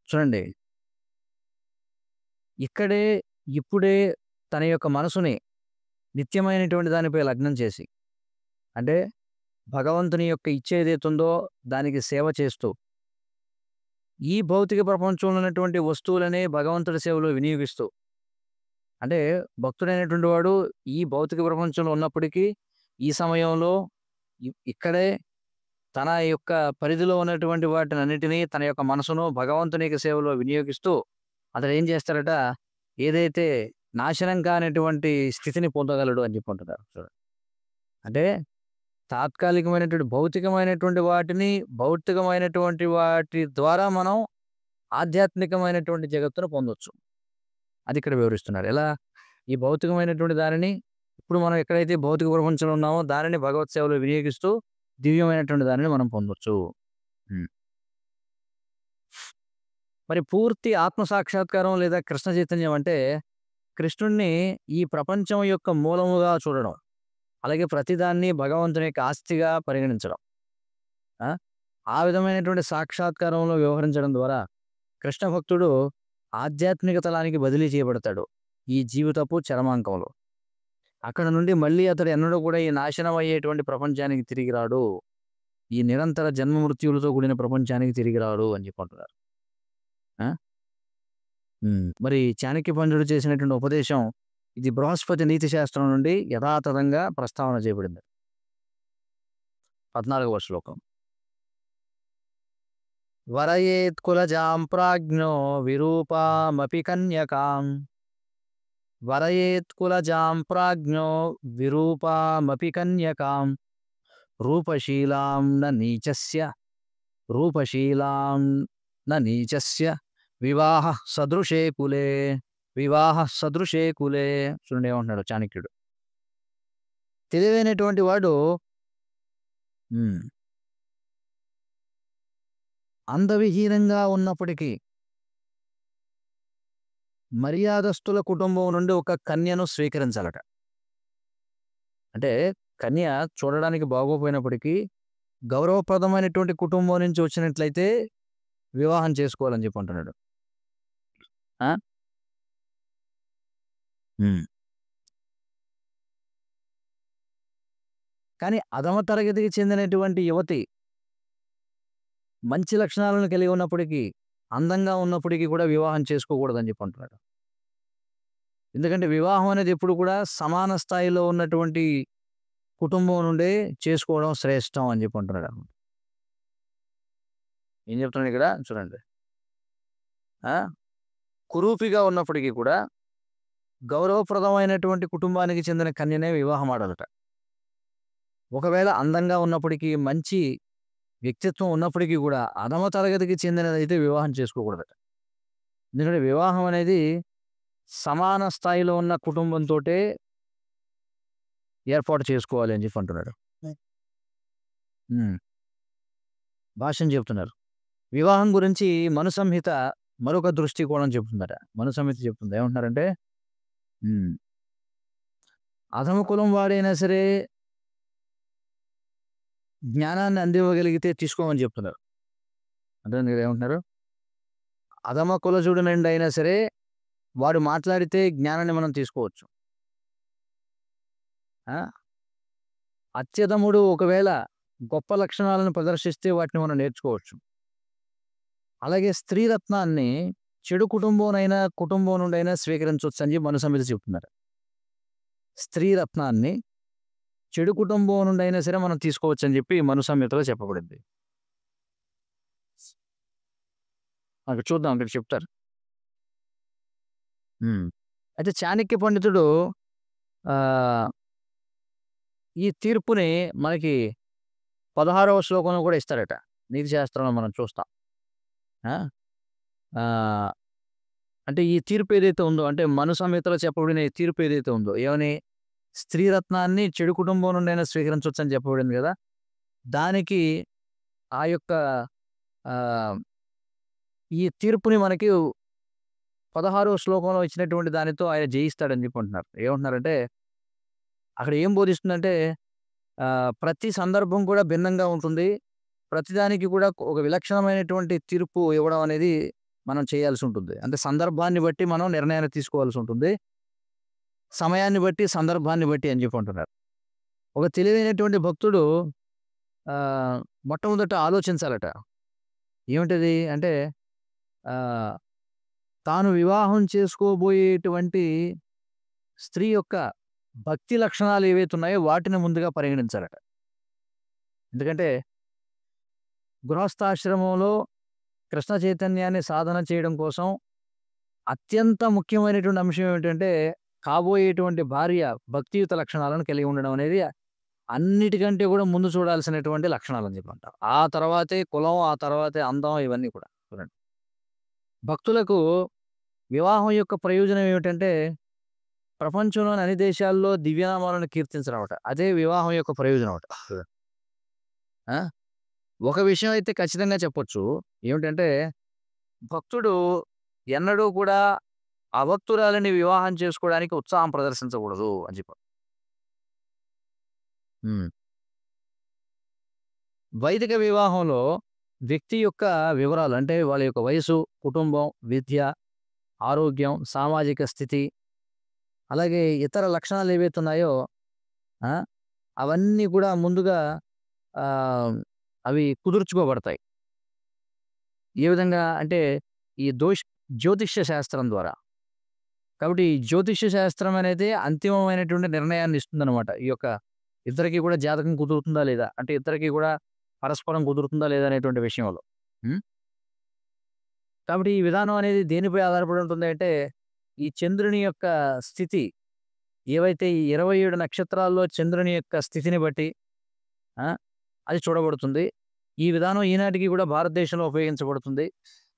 చూడండి ఇక్కడే, ఇప్పుడే తన యొక్క మనసుని నిత్యమైనటువంటి దానిపై లగ్నం చేసి, అంటే భగవంతుని యొక్క ఇచ్చ ఏదైతుందో దానికి సేవ చేస్తూ, ఈ భౌతిక ప్రపంచంలో ఉన్నటువంటి వస్తువులనే భగవంతుడి సేవలో వినియోగిస్తూ, అంటే భక్తుడైనటువంటి వాడు ఈ భౌతిక ప్రపంచంలో ఉన్నప్పటికీ, ఈ సమయంలో ఇక్కడే తన యొక్క పరిధిలో ఉన్నటువంటి వాటినన్నిటిని తన యొక్క మనసును భగవంతుని యొక్క సేవలో వినియోగిస్తూ, అతడేం చేస్తాడట, ఏదైతే నాశనం కానటువంటి స్థితిని పొందగలడు అని చెప్పి అంటున్నారు. చూడండి. అంటే తాత్కాలికమైనటువంటి భౌతికమైనటువంటి వాటిని, భౌతికమైనటువంటి వాటి ద్వారా మనం ఆధ్యాత్మికమైనటువంటి జగత్తును పొందొచ్చు. అది ఇక్కడ వివరిస్తున్నారు. ఎలా? ఈ భౌతికమైనటువంటి దానిని ఇప్పుడు మనం ఎక్కడైతే భౌతిక ప్రపంచంలో ఉన్నామో దానిని భగవత్ సేవలో వినియోగిస్తూ దివ్యమైనటువంటి దానిని మనం పొందొచ్చు. హ్మ్. మరి పూర్తి ఆత్మ సాక్షాత్కారం లేదా కృష్ణ చైతన్యం అంటే కృష్ణుడిని ఈ ప్రపంచం యొక్క మూలముగా చూడడం. అలాగే ప్రతిదాన్ని భగవంతుని యొక్క ఆస్తిగా పరిగణించడం. ఆ! ఆ విధమైనటువంటి సాక్షాత్కారంలో వ్యవహరించడం ద్వారా కృష్ణ భక్తుడు ఆధ్యాత్మిక తలానికి బదిలీ చేయబడతాడు. ఈ జీవితపు చరమాంకంలో. అక్కడ నుండి మళ్ళీ అతడు ఎన్నడూ కూడా ఈ నాశనం అయ్యేటువంటి ప్రపంచానికి తిరిగి రాడు. ఈ నిరంతర జన్మ మృత్యువులతో కూడిన ప్రపంచానికి తిరిగి రాడు అని చెప్పి అంటున్నారు. ఆ! మరి చాణక్య పండితుడు చేసినటువంటి ఉపదేశం ఇది బృహస్పతి నీతి శాస్త్రం నుండి యథాతథంగా ప్రస్తావన చేయబడింది. 14వ శ్లోకం. వరయేత్ కులజాం ప్రాజ్ఞో విరూపామపి కన్యకాం. వరయేత్ కులజాం ప్రాజ్ఞో విరూపామపి కన్యకాం. రూపశీలాం న నీచస్య రూపశీలాం న నీచస్య వివాహ సదృశే కులే వివాహ సదృశే కులే. చూడండి ఏమంటున్నాడు చాణక్యుడు. తెలివైనటువంటి వాడు హ్మ్. అందవిహీనంగా ఉన్నప్పటికీ మర్యాదస్తుల కుటుంబం నుండి ఒక కన్యను స్వీకరించాలట. అంటే కన్య చూడడానికి బాగోపోయినప్పటికీ గౌరవప్రదమైనటువంటి కుటుంబం నుంచి వచ్చినట్లయితే వివాహం చేసుకోవాలని చెప్పి అంటున్నాడు. ఆ! హ్మ్. కానీ అధమ తరగతికి చెందినటువంటి యువతి మంచి లక్షణాలను కలిగి ఉన్నప్పటికీ, అందంగా ఉన్నప్పటికీ కూడా వివాహం చేసుకోకూడదని చెప్పి అంటున్నాడు. ఎందుకంటే వివాహం అనేది ఎప్పుడు కూడా సమాన స్థాయిలో ఉన్నటువంటి కుటుంబం నుండే చేసుకోవడం శ్రేష్టం అని చెప్పి అంటున్నాడు. ఏం చెప్తున్నాడు ఇక్కడ చూడండి. ఆ! కురూపిగా ఉన్నప్పటికీ కూడా గౌరవప్రదమైనటువంటి కుటుంబానికి చెందిన కన్యనే వివాహం ఆడాలట. ఒకవేళ అందంగా ఉన్నప్పటికీ, మంచి వ్యక్తిత్వం ఉన్నప్పటికీ కూడా అధమ తరగతికి చెందినదైతే వివాహం చేసుకోకూడదట. ఎందుకంటే వివాహం అనేది సమాన స్థాయిలో ఉన్న కుటుంబంతోటే ఏర్పాటు చేసుకోవాలి అని చెప్పి అంటున్నాడు. హ్మ్. భాష్యం చెప్తున్నారు. వివాహం గురించి మను సంహిత మరొక దృష్టికోణం చెప్తుందట. మను సంహిత చెప్తుంది. ఏమంటున్నారంటే హ్మ్. అధమ కులం వాడైనా సరే జ్ఞానాన్ని అందివ్వగలిగితే తీసుకోమని చెప్తున్నారు. అర్థమైంది కదా ఏమంటున్నారు? అధమ కులజుడు నుండి అయినా సరే వాడు మాట్లాడితే జ్ఞానాన్ని మనం తీసుకోవచ్చు. ఆ! అత్యధముడు ఒకవేళ గొప్ప లక్షణాలను ప్రదర్శిస్తే వాటిని మనం నేర్చుకోవచ్చు. అలాగే స్త్రీ రత్నాన్ని చెడు కుటుంబం నుండైనా స్వీకరించొచ్చని చెప్పి మను సంహిత చెప్తున్నారు. స్త్రీ రత్నాన్ని చెడు కుటుంబం నుండైనా సరే మనం తీసుకోవచ్చని చెప్పి మను సంహితలో చెప్పబడింది. అక్కడ చూద్దాం అక్కడ చెప్తారు. హ్మ్. అయితే చాణక్య పండితుడు ఆహ్, ఈ తీర్పుని మనకి 16వ శ్లోకంలో కూడా ఇస్తారట. నీతి శాస్త్రంలో మనం చూస్తాం. ఆ! ఆహ్, అంటే ఈ తీర్పు ఏదైతే ఉందో అంటే మను సంహితలో చెప్పబడిన ఈ తీర్పు ఏదైతే ఉందో ఏమని స్త్రీ రత్నాన్ని చెడు కుటుంబం నుండైనా స్వీకరించొచ్చని చెప్పబడింది గదా! దానికి ఆ యొక్క ఆహ్, ఈ తీర్పుని మనకి 16వ శ్లోకంలో ఇచ్చినటువంటి దానితో ఆయన జయిస్తాడని చెప్పి అంటున్నారు. ఏమంటున్నారంటే అక్కడ ఏం బోధిస్తుందంటే ప్రతి సందర్భం కూడా భిన్నంగా ఉంటుంది. ప్రతిదానికి కూడా ఒక విలక్షణమైనటువంటి తీర్పు ఇవ్వడం అనేది మనం చేయాల్సుంటుంది. అంటే సందర్భాన్ని బట్టి మనం నిర్ణయాన్ని తీసుకోవాల్సుంటుంది. సమయాన్ని బట్టి, సందర్భాన్ని బట్టి అని చెప్పి అంటున్నారు. ఒక తెలివైనటువంటి భక్తుడు ఆహ్, మొట్టమొదట ఆలోచించాలట. ఏమిటది అంటే ఆహ్, తాను వివాహం చేసుకోబోయేటువంటి స్త్రీ యొక్క భక్తి లక్షణాలు ఏవైతే ఉన్నాయో వాటిని ముందుగా పరిగణించాలట. ఎందుకంటే గృహస్థాశ్రమంలో కృష్ణ చైతన్యాన్ని సాధన చేయడం కోసం అత్యంత ముఖ్యమైనటువంటి అంశం ఏమిటంటే, కాబోయేటువంటి భార్య భక్తియుత లక్షణాలను కలిగి ఉండడం అనేది అన్నిటికంటే కూడా ముందు చూడాల్సినటువంటి లక్షణాలని చెప్పంటారు. ఆ తర్వాతే కులం, ఆ తర్వాతే అందం ఇవన్నీ కూడా. చూడండి. భక్తులకు వివాహం యొక్క ప్రయోజనం ఏమిటంటే, ప్రపంచంలోని అన్ని దేశాల్లో దివ్యనామాలను కీర్తించడమట. అదే వివాహం యొక్క ప్రయోజనమట. ఆ! ఒక విషయం అయితే ఖచ్చితంగా చెప్పొచ్చు. ఏమిటంటే, భక్తుడు ఎన్నడూ కూడా అభక్తురాలిని వివాహం చేసుకోవడానికి ఉత్సాహం ప్రదర్శించకూడదు అని చెప్పారు. హ్మ్. వైదిక వివాహంలో వ్యక్తి యొక్క వివరాలు అంటే వాళ్ళ యొక్క వయసు, కుటుంబం, విద్య, ఆరోగ్యం, సామాజిక స్థితి, అలాగే ఇతర లక్షణాలు ఏవైతే ఉన్నాయో ఆ! అవన్నీ కూడా ముందుగా ఆహ్, అవి కుదుర్చుకోబడతాయి. ఏ విధంగా అంటే ఈ జ్యోతిష్య శాస్త్రం ద్వారా. కాబట్టి ఈ జ్యోతిష్య శాస్త్రం అనేది అంతిమమైనటువంటి నిర్ణయాన్ని ఇస్తుందనమాట. ఈ యొక్క ఇద్దరికీ కూడా జాతకం కుదురుతుందా లేదా? అంటే ఇద్దరికీ కూడా పరస్పరం కుదురుతుందా లేదా అనేటువంటి విషయంలో. హ్మ్. కాబట్టి ఈ విధానం అనేది దేనిపై ఆధారపడి ఉంటుంది అంటే, ఈ చంద్రుని యొక్క స్థితి ఏవైతే ఈ 27 నక్షత్రాల్లో చంద్రుని యొక్క స్థితిని బట్టి ఆ! అది చూడబడుతుంది. ఈ విధానం ఈనాటికి కూడా భారతదేశంలో ఉపయోగించబడుతుంది.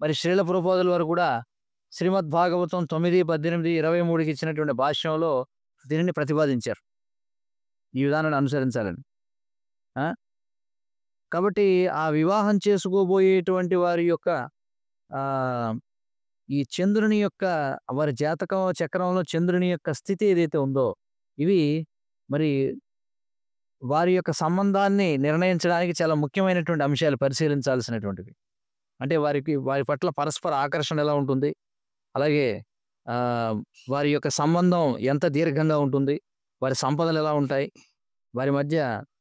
మరి శ్రీల ప్రభుపాదుల వారు కూడా శ్రీమద్ భాగవతం 9, 18, 23కి ఇచ్చినటువంటి భాష్యంలో దీనిని ప్రతిపాదించారు. ఈ విధానాన్ని అనుసరించాలని. ఆ! కాబట్టి ఆ వివాహం చేసుకోబోయేటువంటి వారి యొక్క ఆహ్, ఈ చంద్రుని యొక్క వారి జాతకం చక్రంలో చంద్రుని యొక్క స్థితి ఏదైతే ఉందో, ఇవి మరి వారి యొక్క సంబంధాన్ని నిర్ణయించడానికి చాలా ముఖ్యమైనటువంటి అంశాలు పరిశీలించాల్సినటువంటివి. అంటే వారి పట్ల పరస్పర ఆకర్షణ ఎలా ఉంటుంది? అలాగే ఆహ్, వారి యొక్క సంబంధం ఎంత దీర్ఘంగా ఉంటుంది? వారి సంపదలు ఎలా ఉంటాయి? వారి మధ్య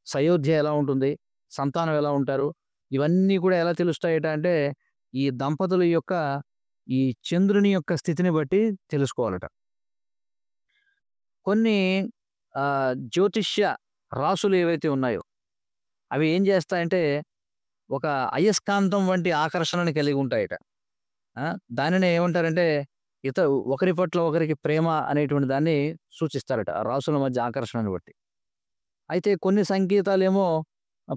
సయోధ్య ఎలా ఉంటుంది? సంతానం ఎలా ఉంటారు? ఇవన్నీ కూడా ఎలా తెలుస్తాయట అంటే, ఈ దంపతుల యొక్క ఈ చంద్రుని యొక్క స్థితిని బట్టి తెలుసుకోవాలట. కొన్ని జ్యోతిష్య రాసులు ఏవైతే ఉన్నాయో, అవి ఏం చేస్తాయంటే, ఒక అయస్కాంతం వంటి ఆకర్షణని కలిగి ఉంటాయట. ఆ! దానినే ఏమంటారంటే, ఇత ఒకరి పట్ల ఒకరికి ప్రేమ అనేటువంటి దాన్ని సూచిస్తారట. ఆ రాసుల మధ్య ఆకర్షణను బట్టి. అయితే కొన్ని సంకేతాలేమో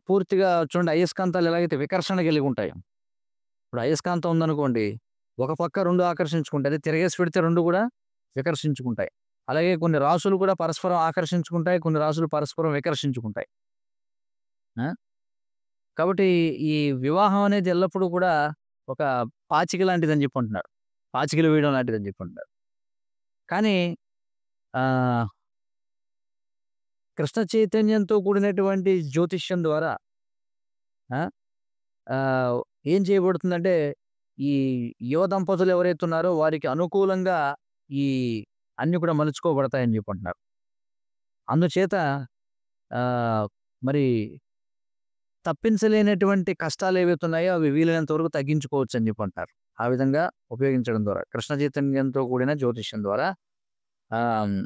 పూర్తిగా చూడండి అయస్కాంతాలు ఎలాగైతే వికర్షణ కలిగి ఉంటాయో. ఇప్పుడు అయస్కాంతం ఉందనుకోండి, ఒక పక్క 2 ఆకర్షించుకుంటాయి. అదే తిరగేసి పెడితే 2 కూడా వికర్షించుకుంటాయి. అలాగే కొన్ని రాసులు కూడా పరస్పరం ఆకర్షించుకుంటాయి. కొన్ని రాసులు పరస్పరం వికర్షించుకుంటాయి. ఆ! కాబట్టి ఈ వివాహం అనేది ఎల్లప్పుడూ కూడా ఒక పాచిక లాంటిదని జెప్పి అంటున్నారు. పాచికలు వేయడం లాంటిదని జెప్పి అంటున్నారు. కానీ ఆహ్, కృష్ణ చైతన్యంతో కూడినటువంటి జ్యోతిష్యం ద్వారా ఆ! ఆహ్, ఏం చేయబడుతుందంటే, ఈ యువ దంపతులు ఎవరైతే ఉన్నారో వారికి అనుకూలంగా ఈ అన్నీ కూడా మలుచుకోబడతాయని జెప్పంటున్నారు. అందుచేత ఆహ్, మరి తప్పించలేనటువంటి కష్టాలేవైతే ఉన్నాయో అవి వీలైనంత వరకు తగ్గించుకోవచ్చని జెప్పంటున్నారు. ఆ విధంగా ఉపయోగించడం ద్వారా కృష్ణ చైతన్యంతో కూడిన జ్యోతిష్యం ద్వారా ఆహ్,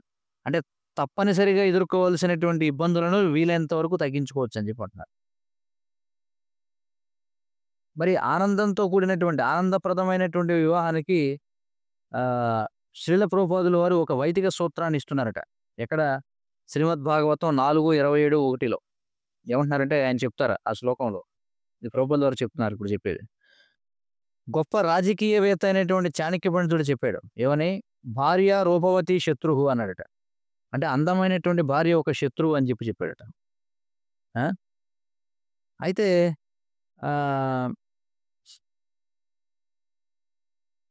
అంటే తప్పనిసరిగా ఎదుర్కోవాల్సినటువంటి ఇబ్బందులను వీలైనంత వరకు తగ్గించుకోవచ్చని జెప్పంటున్నారు. మరి ఆనందంతో కూడినటువంటి ఆనందప్రదమైనటువంటి వివాహానికి ఆహ్, శ్రీల ప్రభుపాదుల వారు ఒక వైదిక సూత్రాన్ని ఇస్తున్నారట. ఎక్కడ? శ్రీమద్ భాగవతం 4:27, 1లో ఏమంటున్నారంటే ఆయన చెప్తారు ఆ శ్లోకంలో. ఇది ప్రభుపాదుల వారు చెప్తున్నారు ఇప్పుడు చెప్పేది. గొప్ప రాజకీయవేత్త అయినటువంటి చాణక్య పండితుడు చెప్పాడు. ఏమని? భార్య రూపవతి శత్రువు అన్నాడట. అంటే అందమైనటువంటి భార్య ఒక శత్రువు అని చెప్పాడట. ఆ! అయితే ఆహ్,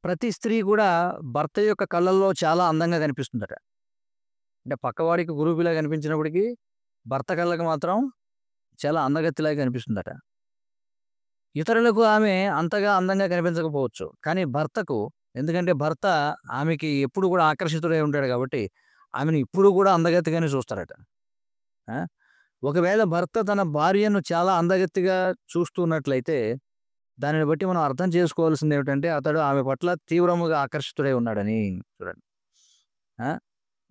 ప్రతి స్త్రీ కూడా భర్త యొక్క కళ్ళల్లో చాలా అందంగా కనిపిస్తుందట. అంటే పక్కవాడికి గురూపిలా కనిపించినప్పటికీ, భర్త కళ్ళకి మాత్రం చాలా అందగత్తెలాగా కనిపిస్తుందట. ఇతరులకు ఆమె అంతగా అందంగా కనిపించకపోవచ్చు. కానీ భర్తకు ఎందుకంటే భర్త ఆమెకి ఎప్పుడు కూడా ఆకర్షితుడై ఉంటాడు కాబట్టి, ఆమెను ఇప్పుడు కూడా అందగత్తెగానే చూస్తాడట. ఆ! ఒకవేళ భర్త తన భార్యను చాలా అందగత్తెగా చూస్తున్నట్లయితే, దానిని బట్టి మనం అర్థం చేసుకోవాల్సిందేమిటంటే, అతడు ఆమె పట్ల తీవ్రముగా ఆకర్షితుడై ఉన్నాడని. చూడండి. ఆ!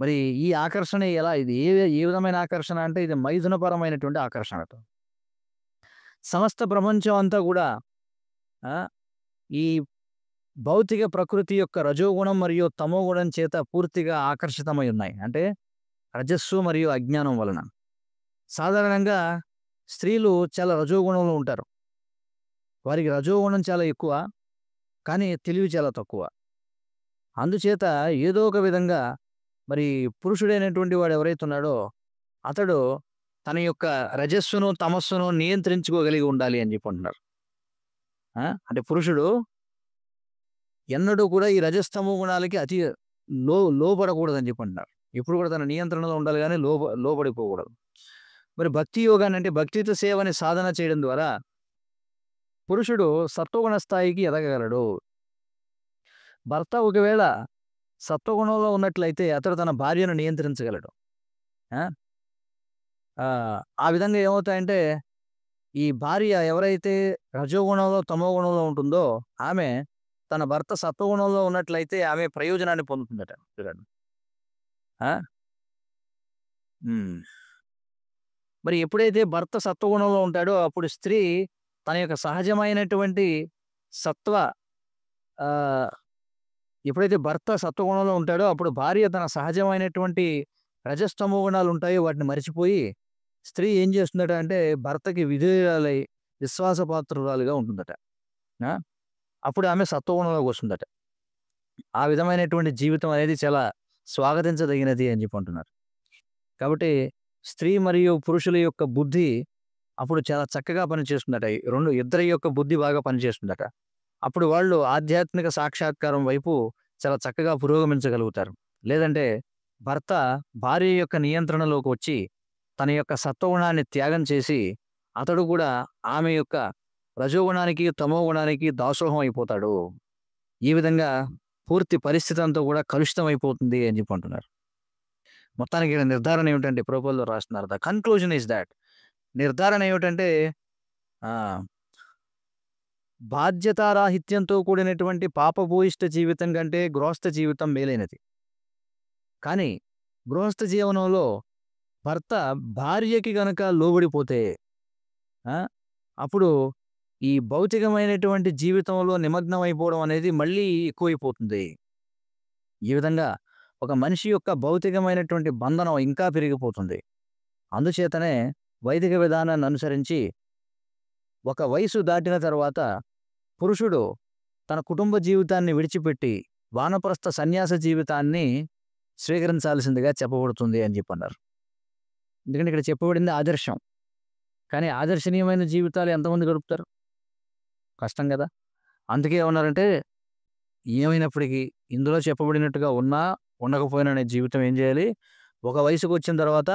మరి ఈ ఆకర్షణ ఎలా ఇది ఏ విధమైన ఆకర్షణ అంటే ఇది మైథునపరమైనటువంటి ఆకర్షణట. సమస్త ప్రపంచం అంతా గూడా ఆ! ఈ భౌతిక ప్రకృతి యొక్క రజోగుణం మరియు తమోగుణం చేత పూర్తిగా ఆకర్షితమై ఉన్నాయి. అంటే రజస్సు మరియు అజ్ఞానం వలన. సాధారణంగా స్త్రీలు చాలా రజోగుణంలో ఉంటారు. వారికి రజోగుణం చాలా ఎక్కువ. కానీ తెలివి చాలా తక్కువ. అందుచేత ఏదో ఒక విధంగా మరి పురుషుడైనటువంటి వాడు ఎవరైతే ఉన్నాడో అతడు తన యొక్క రజస్సును, తమస్సును నియంత్రించుకోగలిగి ఉండాలి అని అంటున్నారు. అంటే పురుషుడు ఎన్నడూ కూడా ఈ రజస్తమో గుణాలకి అతి లోబడకూడదని అంటున్నారు. ఎప్పుడు కూడా తన నియంత్రణలో ఉండాలి గానీ లోబడిపోకూడదు. మరి భక్తి యోగాన్ని అంటే భక్తియుత సేవని సాధన చేయడం ద్వారా పురుషుడు సత్వగుణ స్థాయికి ఎదగగలడు. భర్త ఒకవేళ సత్వగుణంలో ఉన్నట్లయితే అతడు తన భార్యను నియంత్రించగలడు. ఆ! ఆ విధంగా ఏమవుతాయంటే, ఈ భార్య ఎవరైతే రజోగుణంలో, తమోగుణంలో ఉంటుందో, ఆమె తన భర్త సత్వగుణంలో ఉన్నట్లయితే ఆమె ప్రయోజనాన్ని పొందుతుందట. చూడండి. ఆ! హ్మ్. మరి ఎప్పుడైతే భర్త సత్వగుణంలో ఉంటాడో, అప్పుడు స్త్రీ తన యొక్క సహజమైనటువంటి సత్వ ఆహ్, ఎప్పుడైతే భర్త సత్వగుణంలో ఉంటాడో, అప్పుడు భార్య తన సహజమైనటువంటి రజస్తమో గుణాలుంటాయో వాటిని మరిచిపోయి, స్త్రీ ఏం చేస్తుందట అంటే, భర్తకి విధేయురాలై, విశ్వాసపాత్రురాలుగా ఉంటుందట. ఆ! అప్పుడు ఆమె సత్వగుణంలోకొస్తుందట. ఆ విధమైనటువంటి జీవితం అనేది చాలా స్వాగతించదగినది అని అంటున్నారు. కాబట్టి స్త్రీ మరియు పురుషుల యొక్క బుద్ధి అప్పుడు చాలా చక్కగా పనిచేస్తుందట. ఈ ఇద్దరి యొక్క బుద్ధి బాగా పనిచేస్తుందట. అప్పుడు వాళ్ళు ఆధ్యాత్మిక సాక్షాత్కారం వైపు చాలా చక్కగా పురోగమించగలుగుతారు. లేదంటే భర్త భార్య యొక్క నియంత్రణలోకి వచ్చి తన యొక్క సత్వగుణాన్ని త్యాగం చేసి అతడు కూడా ఆమె యొక్క రజోగుణానికి, తమోగుణానికి దాసోహం అయిపోతాడు. ఈ విధంగా పూర్తి పరిస్థితి అంతా కూడా కలుషితం అయిపోతుంది అని అంటున్నారు. మొత్తానికి ఈడ నిర్ధారణ ఏమిటంటే ప్రభుపాదులు రాస్తున్నారు. ద కన్‌క్లూజన్ ఈస్ థాట్ నిర్ధారణ ఏమిటంటే ఆహ్, బాధ్యతారాహిత్యంతో కూడినటువంటి పాపభూయిష్ట జీవితం కంటే గృహస్థ జీవితం మేలైనది. కానీ గృహస్థ జీవనంలో భర్త భార్యకి గనక లోబడిపోతే ఆ! అప్పుడు ఈ భౌతికమైనటువంటి జీవితంలో నిమగ్నమైపోవడం అనేది మళ్ళీ ఎక్కువైపోతుంది. ఈ విధంగా ఒక మనిషి యొక్క భౌతికమైనటువంటి బంధనం ఇంకా పెరిగిపోతుంది. అందుచేతనే వైదిక విధానాన్ని అనుసరించి ఒక వయసు దాటిన తర్వాత పురుషుడు తన కుటుంబ జీవితాన్ని విడిచిపెట్టి వానప్రస్థ సన్యాస జీవితాన్ని స్వీకరించాల్సిందిగా చెప్పబడుతుంది అని చెప్పన్నారు. ఎందుకంటే ఇక్కడ చెప్పబడింది ఆదర్శం. కానీ ఆదర్శనీయమైన జీవితాలు ఎంతమంది గడుపుతారు? కష్టం గదా! అందుకే ఏమన్నారంటే ఏమైనప్పటికీ ఇందులో చెప్పబడినట్టుగా ఉన్నా, ఉండకపోయినా నీ జీవితం ఏం చేయాలి? ఒక వయసుకొచ్చిన తర్వాత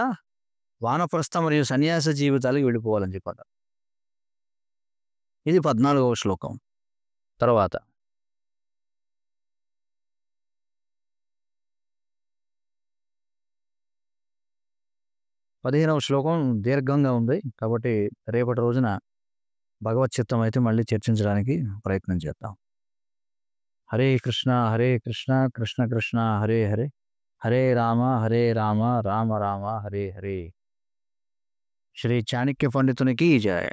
వానప్రస్థ మరియు సన్యాస జీవితాలకు వెళ్ళిపోవాలని చెప్పారు. ఇది 14వ శ్లోకం. తర్వాత 15వ శ్లోకం దీర్ఘంగా ఉంది. కాబట్టి రేపటి రోజున భగవత్ చిత్తం అయితే మళ్ళీ చర్చించడానికి ప్రయత్నం చేద్దాం. హరే కృష్ణ కృష్ణ కృష్ణ హరే హరే, హరే రామ రామ రామ హరే హరే. శ్రీ చాణక్య పండితునికి జయ.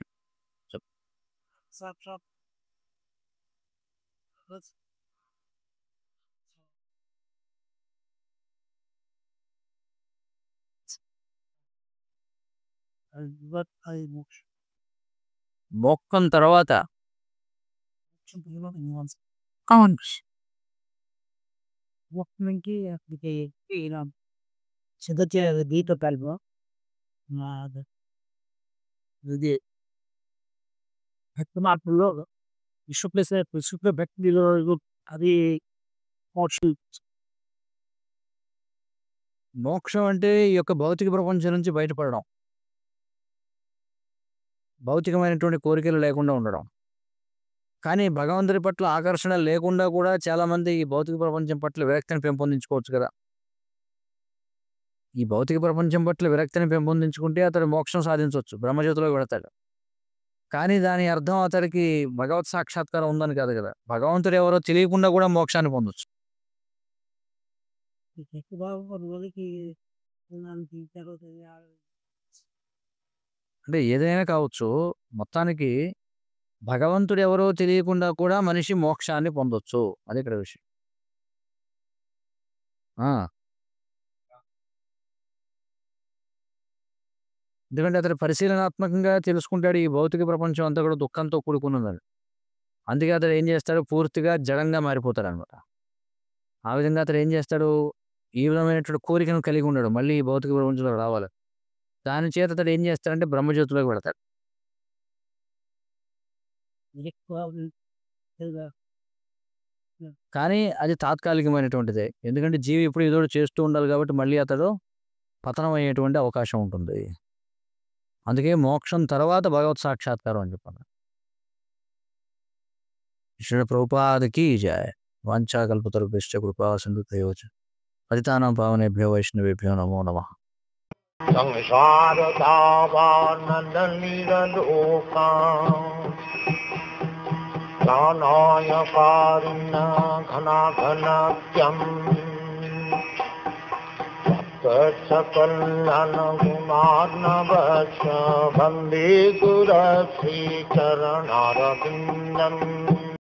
మోక్షం తర్వాత అవును. మొక్కనికి అక్కడికి ఈయన చిదచే గీత కల్పం ఇది భక్తి మార్పుల్లో విశ్వ భక్తిలో అది మోక్షం. మోక్షం అంటే ఈ యొక్క భౌతిక ప్రపంచం నుంచి బయటపడడం, భౌతికమైనటువంటి కోరికలు లేకుండా ఉండడం. కానీ భగవంతుడి పట్ల ఆకర్షణ లేకుండా కూడా చాలామంది ఈ భౌతిక ప్రపంచం పట్ల విరక్తిని పెంపొందించుకోవచ్చు కదా. ఈ భౌతిక ప్రపంచం పట్ల విరక్తిని పెంపొందించుకుంటే అతడు మోక్షం సాధించవచ్చు, బ్రహ్మజ్యోతిలోకి వెళతాడు. కానీ దాని అర్థం అతడికి భగవత్ సాక్షాత్కారం ఉందని కాదు కదా. భగవంతుడు ఎవరో తెలియకుండా కూడా మోక్షాన్ని పొందొచ్చు. అంటే ఏదైనా కావచ్చు, మొత్తానికి భగవంతుడు ఎవరో తెలియకుండా కూడా మనిషి మోక్షాన్ని పొందొచ్చు. అది ఇక్కడ విషయం. ఎందుకంటే అతడు పరిశీలనాత్మకంగా తెలుసుకుంటాడు ఈ భౌతిక ప్రపంచం అంతా కూడా దుఃఖంతో కూడుకున్నదని. అందుకే అతడు ఏం చేస్తాడు, పూర్తిగా జడంగా మారిపోతాడు అనమాట. ఆ విధంగా అతడు ఏం చేస్తాడు, ఈ విధమైనటువంటి కోరికను కలిగి ఉన్నాడు, మళ్ళీ ఈ భౌతిక ప్రపంచంలో రావాలి. దాని చేత అతడు ఏం చేస్తాడంటే బ్రహ్మజ్యోతిలోకి వెళతాడు. కానీ అది తాత్కాలికమైనటువంటిదే. ఎందుకంటే జీవి ఇప్పుడు ఏదో చేస్తూ ఉండాలి కాబట్టి మళ్ళీ అతడు పతనం అయ్యేటువంటి అవకాశం ఉంటుంది. అందుకే మోక్షం తర్వాత భగవత్ సాక్షాత్కారం అని చెప్పాను. శ్రీ ప్రభుపాదకి జయ. వాంఛాకల్పతరుభ్యశ్చ కృపా సింధుభ్యో చ పతితానాం పావనేభ్యో వైష్ణవేభ్యో నమో నమః. సంసార దావానలీలలోకా ప్రాణాయకారిణ ఘనాఘనాత్యం సకలన గుణార్ణవశ వందే గురశ్రీ చరణారవిందం.